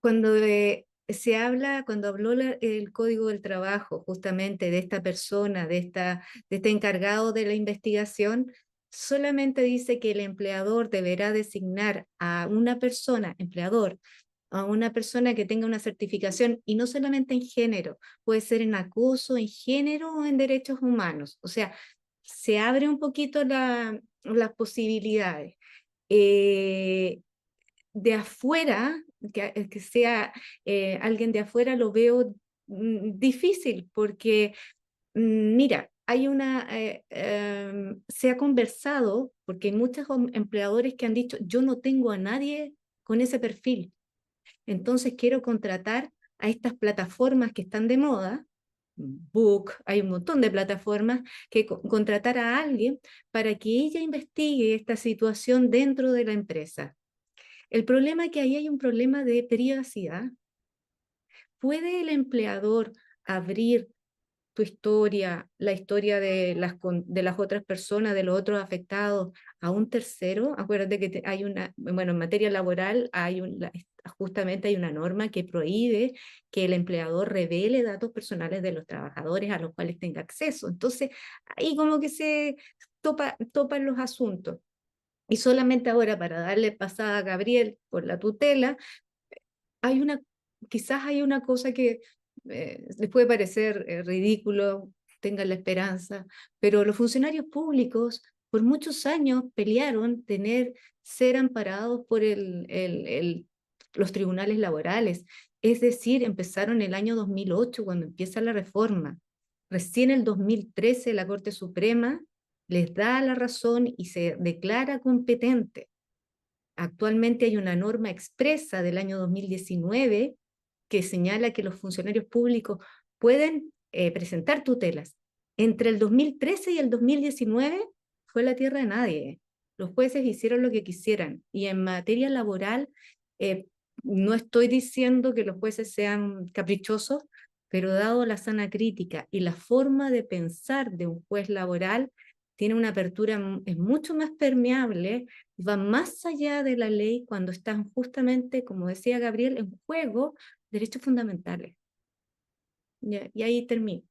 cuando se habla, cuando habló el Código del Trabajo, justamente de esta persona, de este encargado de la investigación, solamente dice que el empleador deberá designar a una persona, empleador, a una persona que tenga una certificación, y no solamente en género, puede ser en acoso, en género o en derechos humanos. O sea, se abre un poquito las posibilidades. De afuera, que sea alguien de afuera, lo veo difícil, porque mira, se ha conversado, porque hay muchos empleadores que han dicho, yo no tengo a nadie con ese perfil, entonces quiero contratar a estas plataformas que están de moda, Book, hay un montón de plataformas, que contratar a alguien para que ella investigue esta situación dentro de la empresa. El problema es que ahí hay un problema de privacidad. ¿Puede el empleador abrir tu historia, la historia de las otras personas, de los otros afectados, a un tercero? Acuérdate que hay bueno, en materia laboral justamente hay una norma que prohíbe que el empleador revele datos personales de los trabajadores a los cuales tenga acceso. Entonces, ahí como que se topan los asuntos. Y solamente ahora, para darle pasada a Gabriel por la tutela, quizás hay una cosa que les puede parecer ridículo, tengan la esperanza, pero los funcionarios públicos por muchos años pelearon ser amparados por los tribunales laborales. Es decir, empezaron el año 2008, cuando empieza la reforma. Recién el 2013 la Corte Suprema les da la razón y se declara competente. Actualmente hay una norma expresa del año 2019 que señala que los funcionarios públicos pueden presentar tutelas. Entre el 2013 y el 2019 fue la tierra de nadie. Los jueces hicieron lo que quisieran. Y en materia laboral, no estoy diciendo que los jueces sean caprichosos, pero dado la sana crítica y la forma de pensar de un juez laboral, tiene una apertura, es mucho más permeable, va más allá de la ley cuando están justamente, como decía Gabriel, en juego derechos fundamentales. Y ahí termino.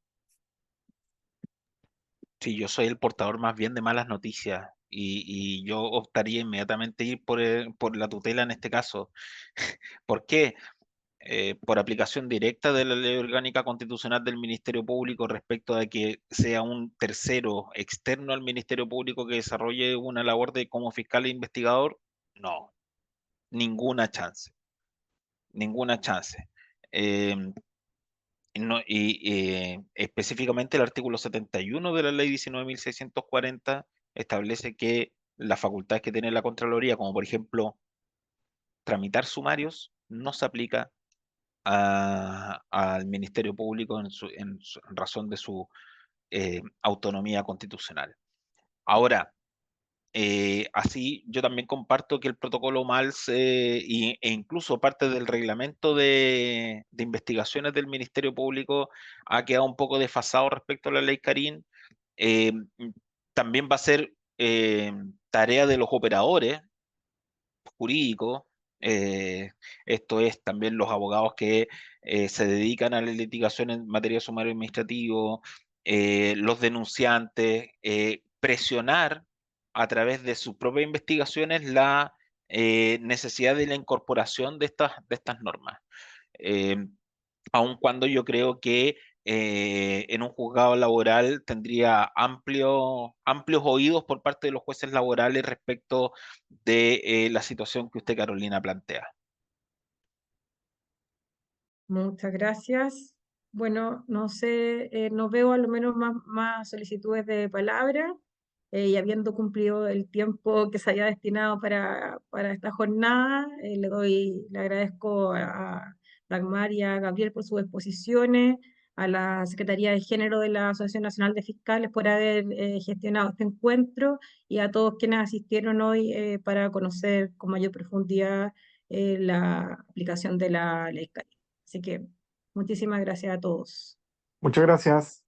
Sí, yo soy el portador más bien de malas noticias, y yo optaría inmediatamente ir por la tutela en este caso. ¿Por qué? Por aplicación directa de la Ley Orgánica Constitucional del Ministerio Público respecto a que sea un tercero externo al Ministerio Público que desarrolle una labor como fiscal e investigador. No, ninguna chance, ninguna chance. Eh, Específicamente el artículo 71 de la Ley 19.640 establece que las facultades que tiene la Contraloría, como por ejemplo tramitar sumarios, no se aplica al Ministerio Público en razón de su autonomía constitucional. Ahora, así yo también comparto que el protocolo MALS e incluso parte del reglamento de investigaciones del Ministerio Público ha quedado un poco desfasado respecto a la ley Carín. Eh, También va a ser tarea de los operadores jurídicos, esto es también los abogados que se dedican a la litigación en materia de sumario administrativo, los denunciantes, presionar a través de sus propias investigaciones la necesidad de la incorporación de estas normas. Aun cuando yo creo que en un juzgado laboral tendría amplios oídos por parte de los jueces laborales respecto de la situación que usted, Carolina, plantea. Muchas gracias. Bueno, no sé, no veo a lo menos más solicitudes de palabra, y habiendo cumplido el tiempo que se había destinado para esta jornada, le agradezco a Dagmar y a Gabriel por sus exposiciones, a la Secretaría de Género de la Asociación Nacional de Fiscales por haber gestionado este encuentro, y a todos quienes asistieron hoy para conocer con mayor profundidad la aplicación de la ley Carim. Así que muchísimas gracias a todos. Muchas gracias.